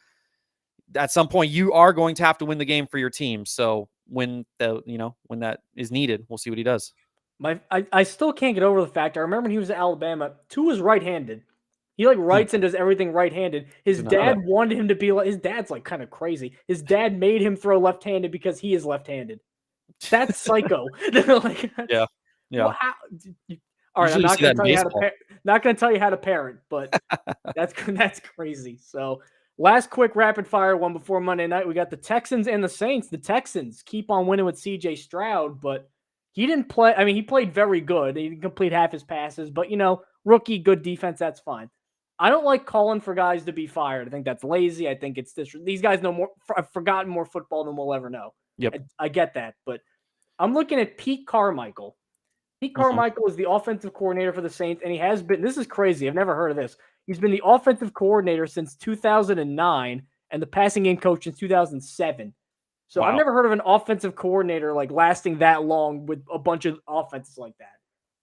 at some point you are going to have to win the game for your team. So when that is needed, we'll see what he does. I still can't get over the fact, I remember when he was at Alabama, Tua's right-handed. He writes and does everything right-handed. His dad wanted him to be his dad's kind of crazy. His dad made him throw left-handed because he is left-handed. That's psycho. Yeah. Well, all right, I'm not going to tell you how to parent, but that's crazy. So, last quick rapid fire one before Monday night. We got the Texans and the Saints. The Texans keep on winning with CJ Stroud, but he didn't play. I mean, he played very good. He didn't complete half his passes, but rookie, good defense, that's fine. I don't like calling for guys to be fired. I think that's lazy. I think it's these guys know more. I've forgotten more football than we'll ever know. Yep. I get that, but I'm looking at Pete Carmichael. Pete Carmichael is the offensive coordinator for the Saints, and he has been. This is crazy. I've never heard of this. He's been the offensive coordinator since 2009 and the passing game coach since 2007. So I've never heard of an offensive coordinator lasting that long with a bunch of offenses like that.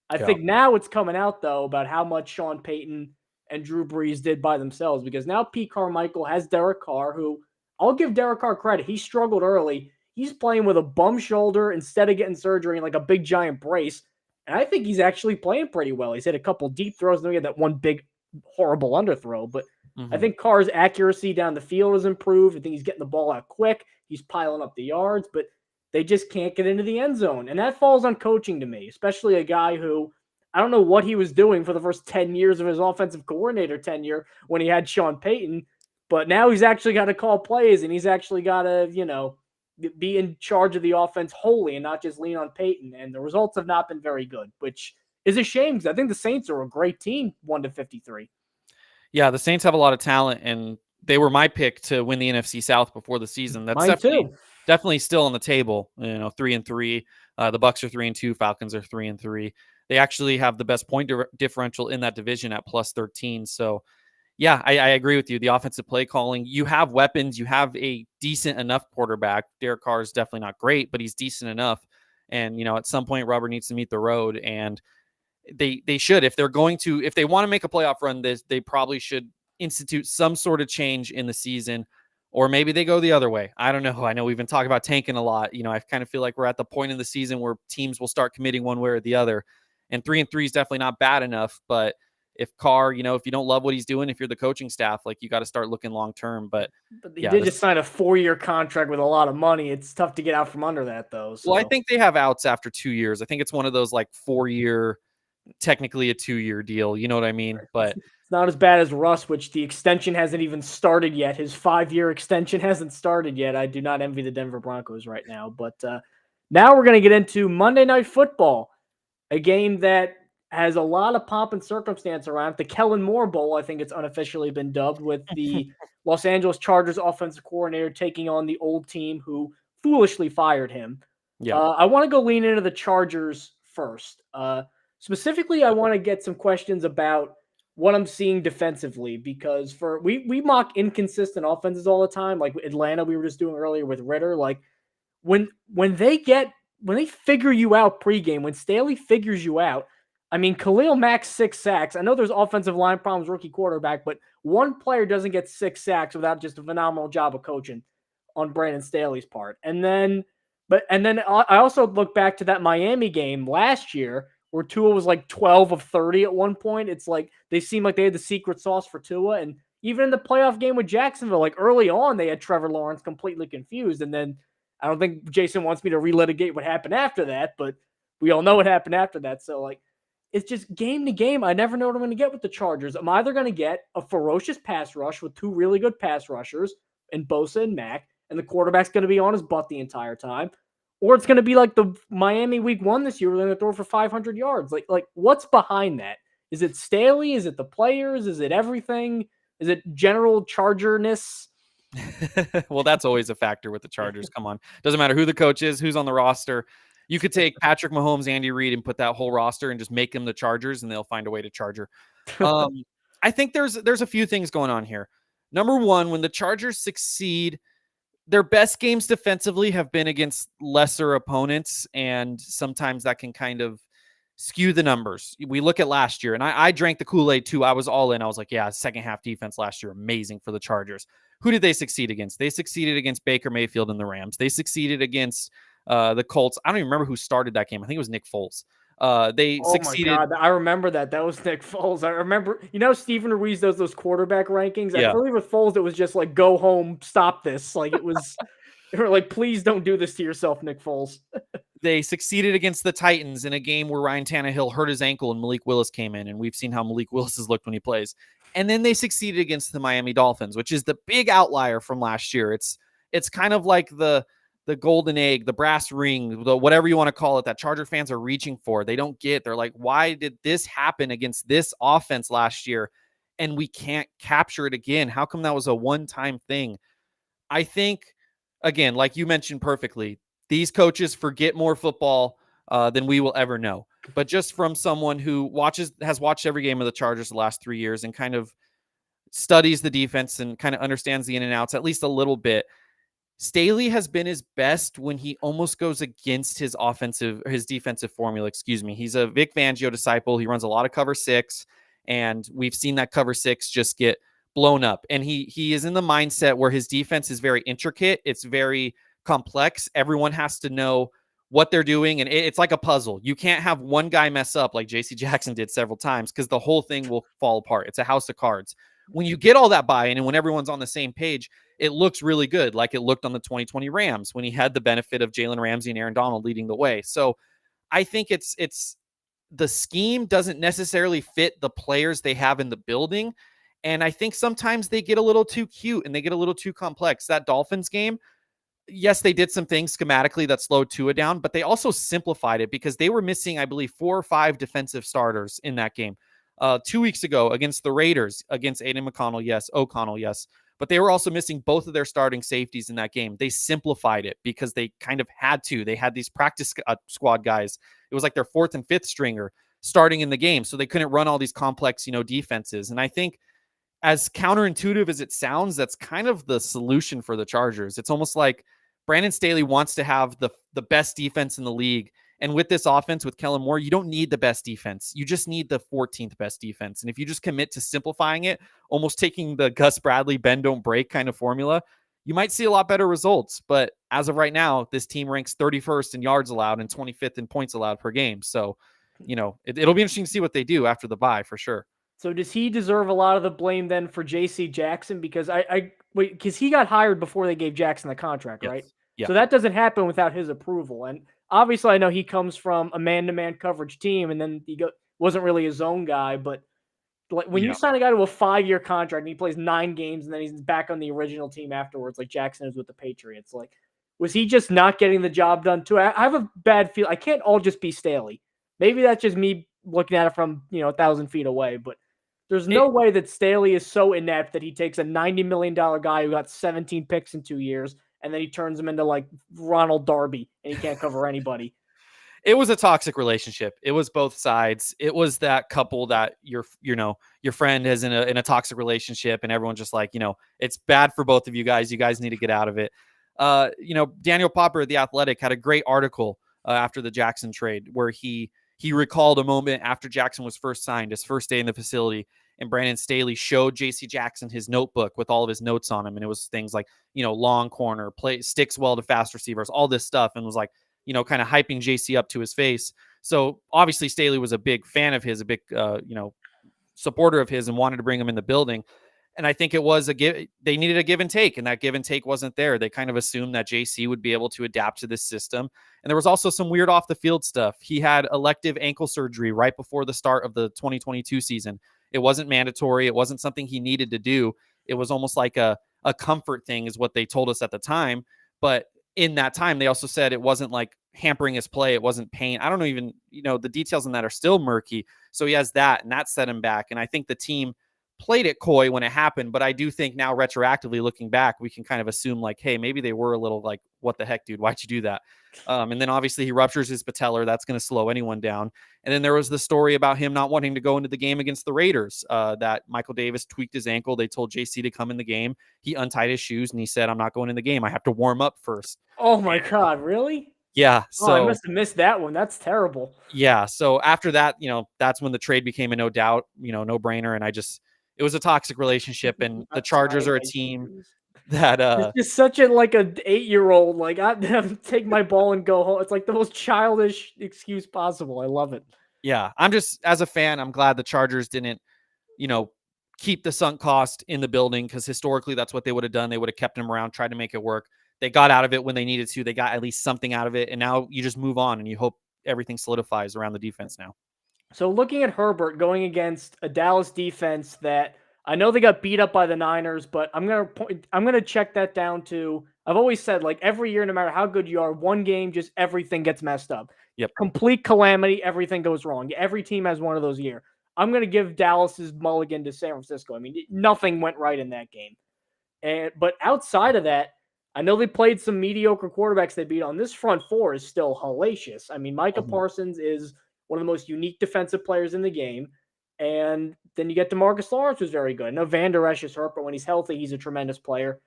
I think now it's coming out, though, about how much Sean Payton and Drew Brees did by themselves, because now Pete Carmichael has Derek Carr, who I'll give Derek Carr credit. He struggled early. He's playing with a bum shoulder instead of getting surgery and a big giant brace. And I think he's actually playing pretty well. He's hit a couple deep throws. And he had that one big, horrible underthrow. But I think Carr's accuracy down the field has improved. I think he's getting the ball out quick. He's piling up the yards, but they just can't get into the end zone. And that falls on coaching to me, especially a guy who I don't know what he was doing for the first 10 years of his offensive coordinator tenure when he had Sean Payton. But now he's actually got to call plays, and he's actually got to, be in charge of the offense wholly and not just lean on Payton. And the results have not been very good, which is a shame because I think the Saints are a great team, 1-53. Yeah, the Saints have a lot of talent, and they were my pick to win the NFC South before the season. That's definitely still on the table. 3-3. The Bucs are 3-2. Falcons are 3-3. They actually have the best point differential in that division at +13. So, yeah, I agree with you. The offensive play calling, you have weapons. You have a decent enough quarterback. Derek Carr is definitely not great, but he's decent enough. And, at some point, rubber needs to meet the road. And they should. If they want to make a playoff run, they probably should institute some sort of change in the season. Or maybe they go the other way. I don't know. I know we've been talking about tanking a lot. I kind of feel like we're at the point in the season where teams will start committing one way or the other. And 3-3 is definitely not bad enough. But if Carr, if you don't love what he's doing, if you're the coaching staff, you got to start looking long term. But he did just sign a 4-year contract with a lot of money. It's tough to get out from under that, though. So. Well, I think they have outs after 2 years. I think it's one of those 4-year, technically a 2-year deal. You know what I mean? But it's not as bad as Russ, which the extension hasn't even started yet. His 5-year extension hasn't started yet. I do not envy the Denver Broncos right now. But now we're going to get into Monday Night Football, a game that has a lot of pomp and circumstance around it. The Kellen Moore Bowl, I think it's unofficially been dubbed, with the Los Angeles Chargers offensive coordinator taking on the old team who foolishly fired him. Yeah. I want to go lean into the Chargers first. Specifically, I want to get some questions about what I'm seeing defensively, because we mock inconsistent offenses all the time. Like Atlanta, we were just doing earlier with Ritter. Like when they figure you out pregame, when Staley figures you out, I mean, Khalil Mack's 6 sacks. I know there's offensive line problems, rookie quarterback, but one player doesn't get 6 sacks without just a phenomenal job of coaching on Brandon Staley's part. And then I also look back to that Miami game last year where Tua was like 12 of 30 at one point. It's like they seemed like they had the secret sauce for Tua. And even in the playoff game with Jacksonville, like early on, they had Trevor Lawrence completely confused. And then I don't think Jason wants me to relitigate what happened after that, but we all know what happened after that. So, like, it's just game to game. I never know what I'm going to get with the Chargers. I'm either going to get a ferocious pass rush with 2 really good pass rushers in Bosa and Mack, and the quarterback's going to be on his butt the entire time, or it's going to be like the Miami Week 1 this year, where they're going to throw for 500 yards. Like what's behind that? Is it Staley? Is it the players? Is it everything? Is it general Charger-ness? Well, that's always a factor with the Chargers. Come on. Doesn't matter who the coach is, who's on the roster. You could take Patrick Mahomes, Andy Reid, and put that whole roster and just make them the Chargers, and they'll find a way to Charger. I think there's a few things going on here. Number one, when the Chargers succeed, their best games defensively have been against lesser opponents, and sometimes that can kind of skew the numbers. We look at last year, and I drank the Kool-Aid too. I was all in. I was like, yeah, second half defense last year, amazing for the Chargers. Who did they succeed against? They succeeded against Baker Mayfield and the Rams. They succeeded against the Colts. I don't even remember who started that game. I think it was Nick Foles. They succeeded. My God, I remember that. That was Nick Foles. I remember, Stephen Ruiz does those quarterback rankings. Yeah. I believe with Foles, it was just like, go home, stop this. Like it was, they were like, please don't do this to yourself, Nick Foles. They succeeded against the Titans in a game where Ryan Tannehill hurt his ankle and Malik Willis came in, and we've seen how Malik Willis has looked when he plays. And then they succeeded against the Miami Dolphins, which is the big outlier from last year. It's kind of like the golden egg, the brass ring, the whatever you want to call it, that Charger fans are reaching for. They don't get. They're like, why did this happen against this offense last year, and we can't capture it again? How come that was a one-time thing? I think, again, like you mentioned perfectly, these coaches forget more football than we will ever know. But just from someone who has watched every game of the Chargers the last 3 years and kind of studies the defense and kind of understands the in and outs at least a little bit, Staley has been his best when he almost goes against his defensive formula. He's a Vic Fangio disciple. He runs a lot of cover 6, and we've seen that cover 6 just get blown up. And he is in the mindset where his defense is very intricate. It's very complex. Everyone has to know what they're doing, and it's like a puzzle. You can't have one guy mess up like JC Jackson did several times, because the whole thing will fall apart. It's a house of cards. When you get all that buy-in and when everyone's on the same page, it looks really good, like it looked on the 2020 Rams when he had the benefit of Jalen Ramsey and Aaron Donald leading the way. So I think it's the scheme doesn't necessarily fit the players they have in the building, and I think sometimes they get a little too cute and they get a little too complex. That Dolphins game, yes, they did some things schematically that slowed Tua down, but they also simplified it because they were missing, I believe, 4 or 5 defensive starters in that game. 2 weeks ago against the Raiders, against Aiden O'Connell, yes. But they were also missing both of their starting safeties in that game. They simplified it because they kind of had to. They had these practice squad guys. It was like their 4th and 5th stringer starting in the game, so they couldn't run all these complex, defenses. And I think, as counterintuitive as it sounds, that's kind of the solution for the Chargers. It's almost like Brandon Staley wants to have the best defense in the league. And with this offense, with Kellen Moore, you don't need the best defense. You just need the 14th best defense. And if you just commit to simplifying it, almost taking the Gus Bradley bend don't break kind of formula, you might see a lot better results. But as of right now, this team ranks 31st in yards allowed and 25th in points allowed per game. So, it'll be interesting to see what they do after the bye for sure. So does he deserve a lot of the blame then for JC Jackson? Because because he got hired before they gave Jackson the contract, right? Yeah. So that doesn't happen without his approval. And obviously I know he comes from a man-to-man coverage team, and then wasn't really his own guy. But when you sign a guy to a 5-year contract and he plays 9 games and then he's back on the original team afterwards, like Jackson is with the Patriots, like, was he just not getting the job done too? I have a bad feel. I can't all just be Staley. Maybe that's just me looking at it from 1,000 feet away, but there's no way that Staley is so inept that he takes a $90 million guy who got 17 picks in 2 years and then he turns him into like Ronald Darby and he can't cover anybody. It was a toxic relationship. It was both sides. It was that couple that your friend is in a toxic relationship, and everyone's just like, it's bad for both of you guys. You guys need to get out of it. Daniel Popper at The Athletic had a great article after the Jackson trade where he recalled a moment after Jackson was first signed, his first day in the facility, and Brandon Staley showed JC Jackson his notebook with all of his notes on him, and it was things like long corner, play sticks well to fast receivers, all this stuff, and was like, kind of hyping JC up to his face. So obviously Staley was a big fan of his, a big, supporter of his, and wanted to bring him in the building. And I think it was they needed a give and take, and that give and take wasn't there. They kind of assumed that JC would be able to adapt to this system. And there was also some weird off the field stuff. He had elective ankle surgery right before the start of the 2022 season. It wasn't mandatory. It wasn't something he needed to do. It was almost like a comfort thing is what they told us at the time. But in that time, they also said it wasn't like hampering his play. It wasn't pain. I don't know even, the details on that are still murky. So he has that, and that set him back. And I think the team played it coy when it happened, but I do think now retroactively looking back, we can kind of assume like, hey, maybe they were a little like, what the heck, dude, why'd you do that? And then obviously he ruptures his patellar. That's going to slow anyone down. And then there was the story about him not wanting to go into the game against the Raiders, that Michael Davis tweaked his ankle. They told JC to come in the game. He untied his shoes and he said, I'm not going in the game. I have to warm up first. Oh my God, really? Yeah. So I must have missed that one. That's terrible. Yeah. So after that, that's when the trade became a no doubt, no brainer. And it was a toxic relationship, and the Chargers are a team that it's just such a like a 8-year-old, like I take my ball and go home. It's like the most childish excuse possible. I love it. Yeah, I'm just, as a fan, I'm glad the Chargers didn't, keep the sunk cost in the building, because historically that's what they would have done. They would have kept him around, tried to make it work. They got out of it when they needed to. They got at least something out of it, and now you just move on and you hope everything solidifies around the defense now. So looking at Herbert going against a Dallas defense that I know they got beat up by the Niners, but I'm gonna check that down to. I've always said, like, every year, no matter how good you are, one game just everything gets messed up. Yep. Complete calamity, everything goes wrong. Every team has one of those years. I'm gonna give Dallas's mulligan to San Francisco. I mean, nothing went right in that game. But outside of that, I know they played some mediocre quarterbacks they beat on. This front four is still hellacious. I mean, Micah Parsons is one of the most unique defensive players in the game. And then you get DeMarcus Lawrence, who's very good. Now, Van Der Esch is hurt, but when he's healthy, he's a tremendous player.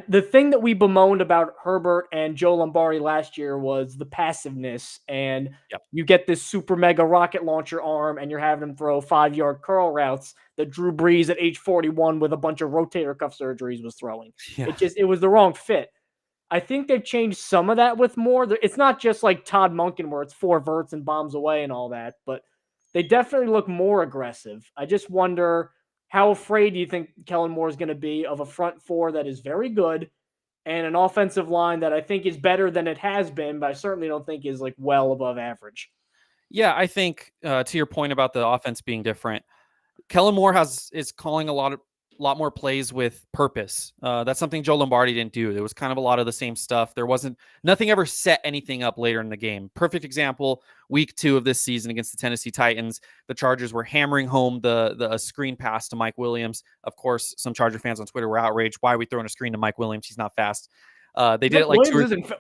The thing that we bemoaned about Herbert and Joe Lombardi last year was the passiveness. And you get this super mega rocket launcher arm, and you're having him throw 5-yard curl routes that Drew Brees at age 41 with a bunch of rotator cuff surgeries was throwing. Yeah. It was the wrong fit. I think they've changed some of that with more. It's not just like Todd Monken where it's 4 verts and bombs away and all that, but they definitely look more aggressive. I just wonder, how afraid do you think Kellen Moore is going to be of a front four that is very good and an offensive line that I think is better than it has been, but I certainly don't think is like well above average? Yeah, I think to your point about the offense being different, Kellen Moore is calling a lot more plays with purpose. That's something Joe Lombardi didn't do. There was kind of a lot of the same stuff. Nothing ever set anything up later in the game. Perfect example, week 2 of this season against the Tennessee Titans. The Chargers were hammering home the screen pass to Mike Williams. Of course, some Charger fans on Twitter were outraged. Why are we throwing a screen to Mike Williams? He's not fast. They did it like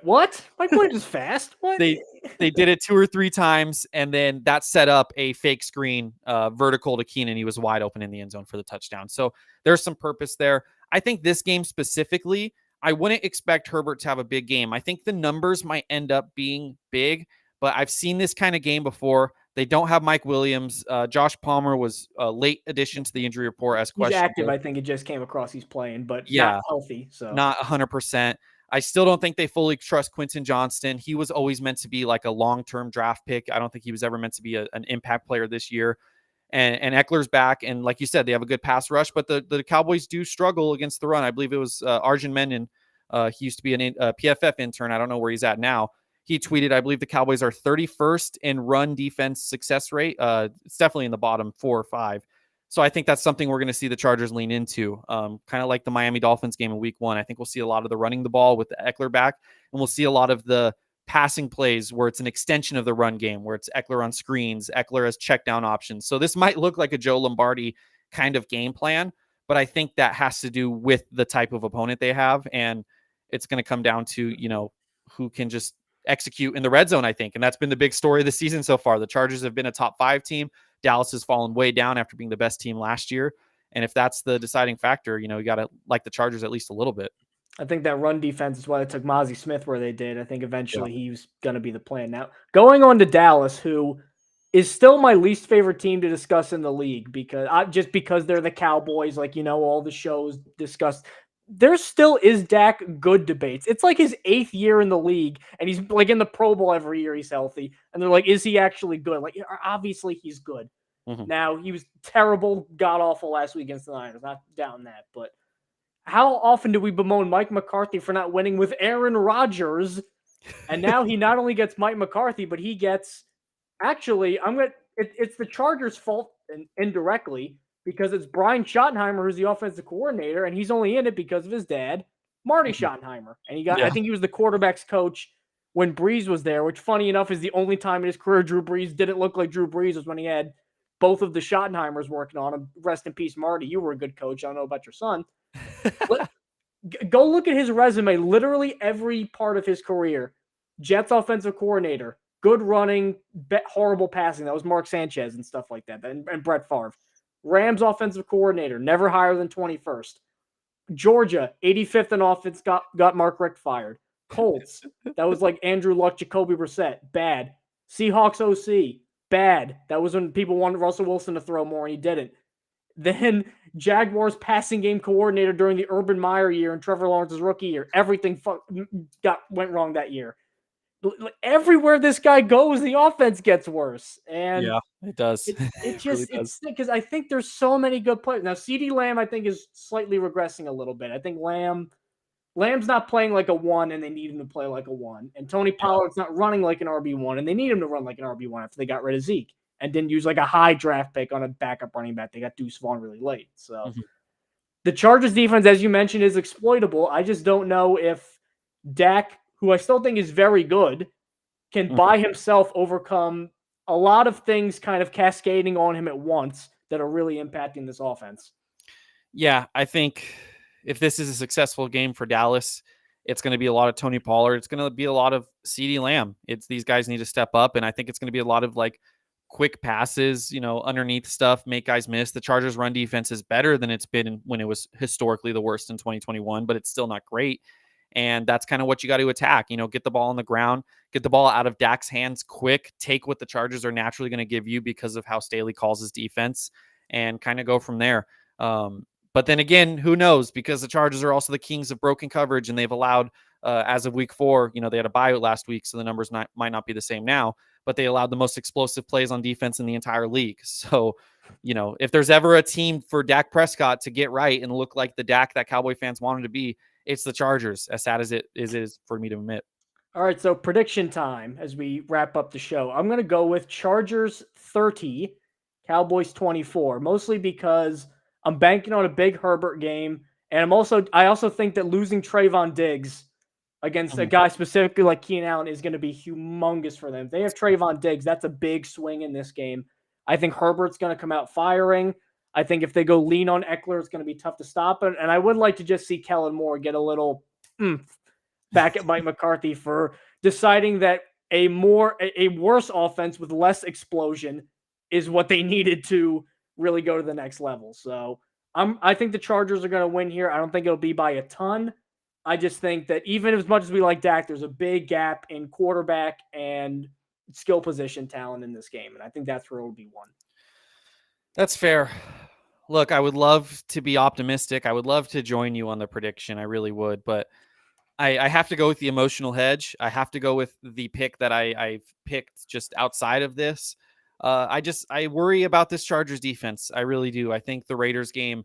what? Mike Williams is fast. What? They did it 2 or 3 times, and then that set up a fake screen vertical to Keenan. He was wide open in the end zone for the touchdown. So there's some purpose there. I think this game specifically, I wouldn't expect Herbert to have a big game. I think the numbers might end up being big, but I've seen this kind of game before. They don't have Mike Williams. Josh Palmer was a late addition to the injury report as questionable. He's active. I think it just came across he's playing, but not healthy. So not 100%. I still don't think they fully trust Quentin Johnston. He was always meant to be like a long-term draft pick. I don't think he was ever meant to be an impact player this year. And Eckler's back. And like you said, they have a good pass rush, but the Cowboys do struggle against the run. I believe it was Arjun Menon. He used to be a PFF intern. I don't know where he's at now. He tweeted, I believe the Cowboys are 31st in run defense success rate. It's definitely in the bottom 4 or 5. So I think that's something we're going to see the Chargers lean into, kind of like the Miami Dolphins game in week 1. I think we'll see a lot of the running the ball with Eckler back, and we'll see a lot of the passing plays where it's an extension of the run game, where it's Eckler on screens, Eckler as check down options. So this might look like a Joe Lombardi kind of game plan, but I think that has to do with the type of opponent they have, and it's going to come down to, who can just execute in the red zone, I think. And that's been the big story of the season so far. The Chargers have been a top 5 team. Dallas has fallen way down after being the best team last year. And if that's the deciding factor, you got to like the Chargers at least a little bit. I think that run defense is why they took Mozzie Smith where they did. I think eventually he was going to be the plan. Now, going on to Dallas, who is still my least favorite team to discuss in the league because they're the Cowboys, all the shows discussed. There still is Dak good debates. It's like his 8th year in the league, and he's in the Pro Bowl every year he's healthy. And they're like, is he actually good? Obviously he's good. Mm-hmm. Now, he was terrible, god-awful last week against the Niners. Not down that, but how often do we bemoan Mike McCarthy for not winning with Aaron Rodgers? And now he not only gets Mike McCarthy, but he gets it's the Chargers' fault indirectly because it's Brian Schottenheimer who's the offensive coordinator, and he's only in it because of his dad, Marty Schottenheimer. And I think he was the quarterback's coach when Brees was there, which funny enough is the only time in his career Drew Brees didn't look like Drew Brees was when he had both of the Schottenheimers working on him. Rest in peace, Marty. You were a good coach. I don't know about your son. Go look at his resume. Literally every part of his career. Jets offensive coordinator. Good running, horrible passing. That was Mark Sanchez and stuff like that. And Brett Favre. Rams offensive coordinator. Never higher than 21st. Georgia, 85th in offense, got Mark Richt fired. Colts, that was like Andrew Luck, Jacoby Brissett. Bad. Seahawks OC. Bad. That was when people wanted Russell Wilson to throw more and he didn't. Then Jaguars passing game coordinator during the Urban Meyer year and Trevor Lawrence's rookie year. Everything went wrong that year. Everywhere this guy goes, the offense gets worse. And yeah, it does. It's because I think there's so many good players. Now, CeeDee Lamb, I think, is slightly regressing a little bit. I think Lamb's not playing like a 1, and they need him to play like a 1. And Tony Pollard's not running like an RB1, and they need him to run like an RB1 after they got rid of Zeke and didn't use like a high draft pick on a backup running back. They got Deuce Vaughn really late. So the Chargers defense, as you mentioned, is exploitable. I just don't know if Dak, who I still think is very good, can by himself overcome a lot of things kind of cascading on him at once that are really impacting this offense. Yeah, I think if this is a successful game for Dallas, it's going to be a lot of Tony Pollard. It's going to be a lot of CeeDee Lamb. These guys need to step up, and I think it's going to be a lot of quick passes, underneath stuff, make guys miss. The Chargers run defense is better than it's been when it was historically the worst in 2021, but it's still not great. And that's kind of what you got to attack. Get the ball on the ground, get the ball out of Dak's hands quick, take what the Chargers are naturally going to give you because of how Staley calls his defense, and kind of go from there. But then again, who knows? Because the Chargers are also the kings of broken coverage, and they've allowed, as of week 4, they had a bye last week, so the numbers might not be the same now, but they allowed the most explosive plays on defense in the entire league. So, if there's ever a team for Dak Prescott to get right and look like the Dak that Cowboy fans want him to be, it's the Chargers, as sad as it is for me to admit. All right, so prediction time as we wrap up the show. I'm going to go with Chargers 30, Cowboys 24, mostly because I'm banking on a big Herbert game, and I also think that losing Trayvon Diggs against a guy specifically like Keenan Allen is going to be humongous for them. If they have Trayvon Diggs, that's a big swing in this game. I think Herbert's going to come out firing. I think if they go lean on Eckler, it's going to be tough to stop. And I would like to just see Kellen Moore get a little back at Mike McCarthy for deciding that a worse offense with less explosion is what they needed to really go to the next level. So I think the Chargers are going to win here. I don't think it'll be by a ton. I just think that even as much as we like Dak, there's a big gap in quarterback and skill position talent in this game. And I think that's where it'll be won. That's fair. Look, I would love to be optimistic. I would love to join you on the prediction. I really would. But I have to go with the emotional hedge. I have to go with the pick that I've picked just outside of this. I worry about this Chargers defense. I really do. I think the Raiders game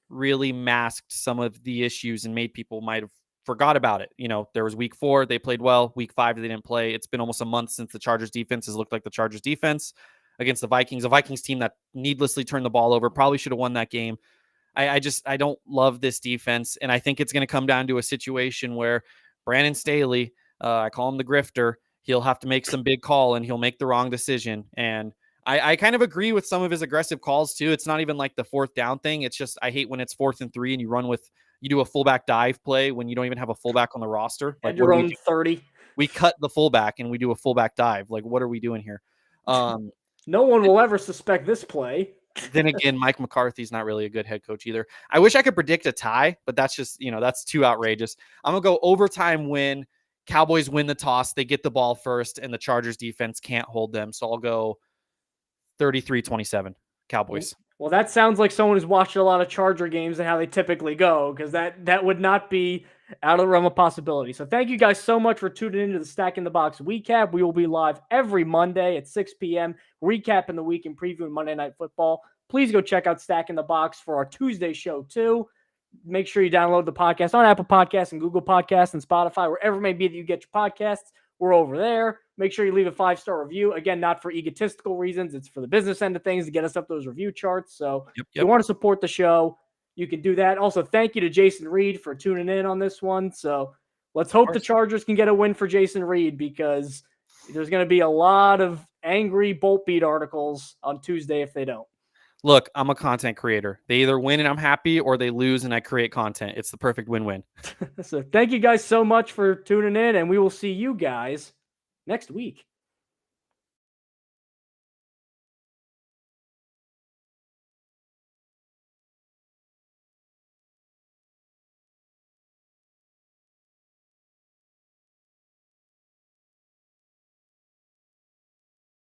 really masked some of the issues and made people might have forgot about it. There was week 4, they played well. Week 5, they didn't play. It's been almost a month since the Chargers defense has looked like the Chargers defense against the Vikings, a Vikings team that needlessly turned the ball over, probably should have won that game. I don't love this defense. And I think it's going to come down to a situation where Brandon Staley, I call him the grifter, he'll have to make some big call and he'll make the wrong decision. And I kind of agree with some of his aggressive calls too. It's not even like the 4th down thing. It's just, I hate when it's 4th and 3 and you do a fullback dive play when you don't even have a fullback on the roster. Like your own 30. we cut the fullback and we do a fullback dive. Like, what are we doing here? No one will ever suspect this play. Then again, Mike McCarthy's not really a good head coach either. I wish I could predict a tie, but that's just, that's too outrageous. I'm going to go overtime win. Cowboys win the toss. They get the ball first, and the Chargers defense can't hold them. So I'll go 33-27 Cowboys. Well, that sounds like someone who's watched a lot of Charger games and how they typically go, because that would not be out of the realm of possibility. So thank you guys so much for tuning into the Stack in the Box recap. We will be live every Monday at 6 p.m. recapping the week and previewing Monday Night Football. Please go check out Stack in the Box for our Tuesday show too. Make sure you download the podcast on Apple Podcasts and Google Podcasts and Spotify, wherever it may be that you get your podcasts. We're over there. Make sure you leave a 5-star review. Again, not for egotistical reasons. It's for the business end of things to get us up those review charts. So if you want to support the show, you can do that. Also, thank you to Jason Reed for tuning in on this one. So let's hope the Chargers can get a win for Jason Reed, because there's going to be a lot of angry Bolt Beat articles on Tuesday if they don't. Look, I'm a content creator. They either win and I'm happy, or they lose and I create content. It's the perfect win-win. So thank you guys so much for tuning in, and we will see you guys next week.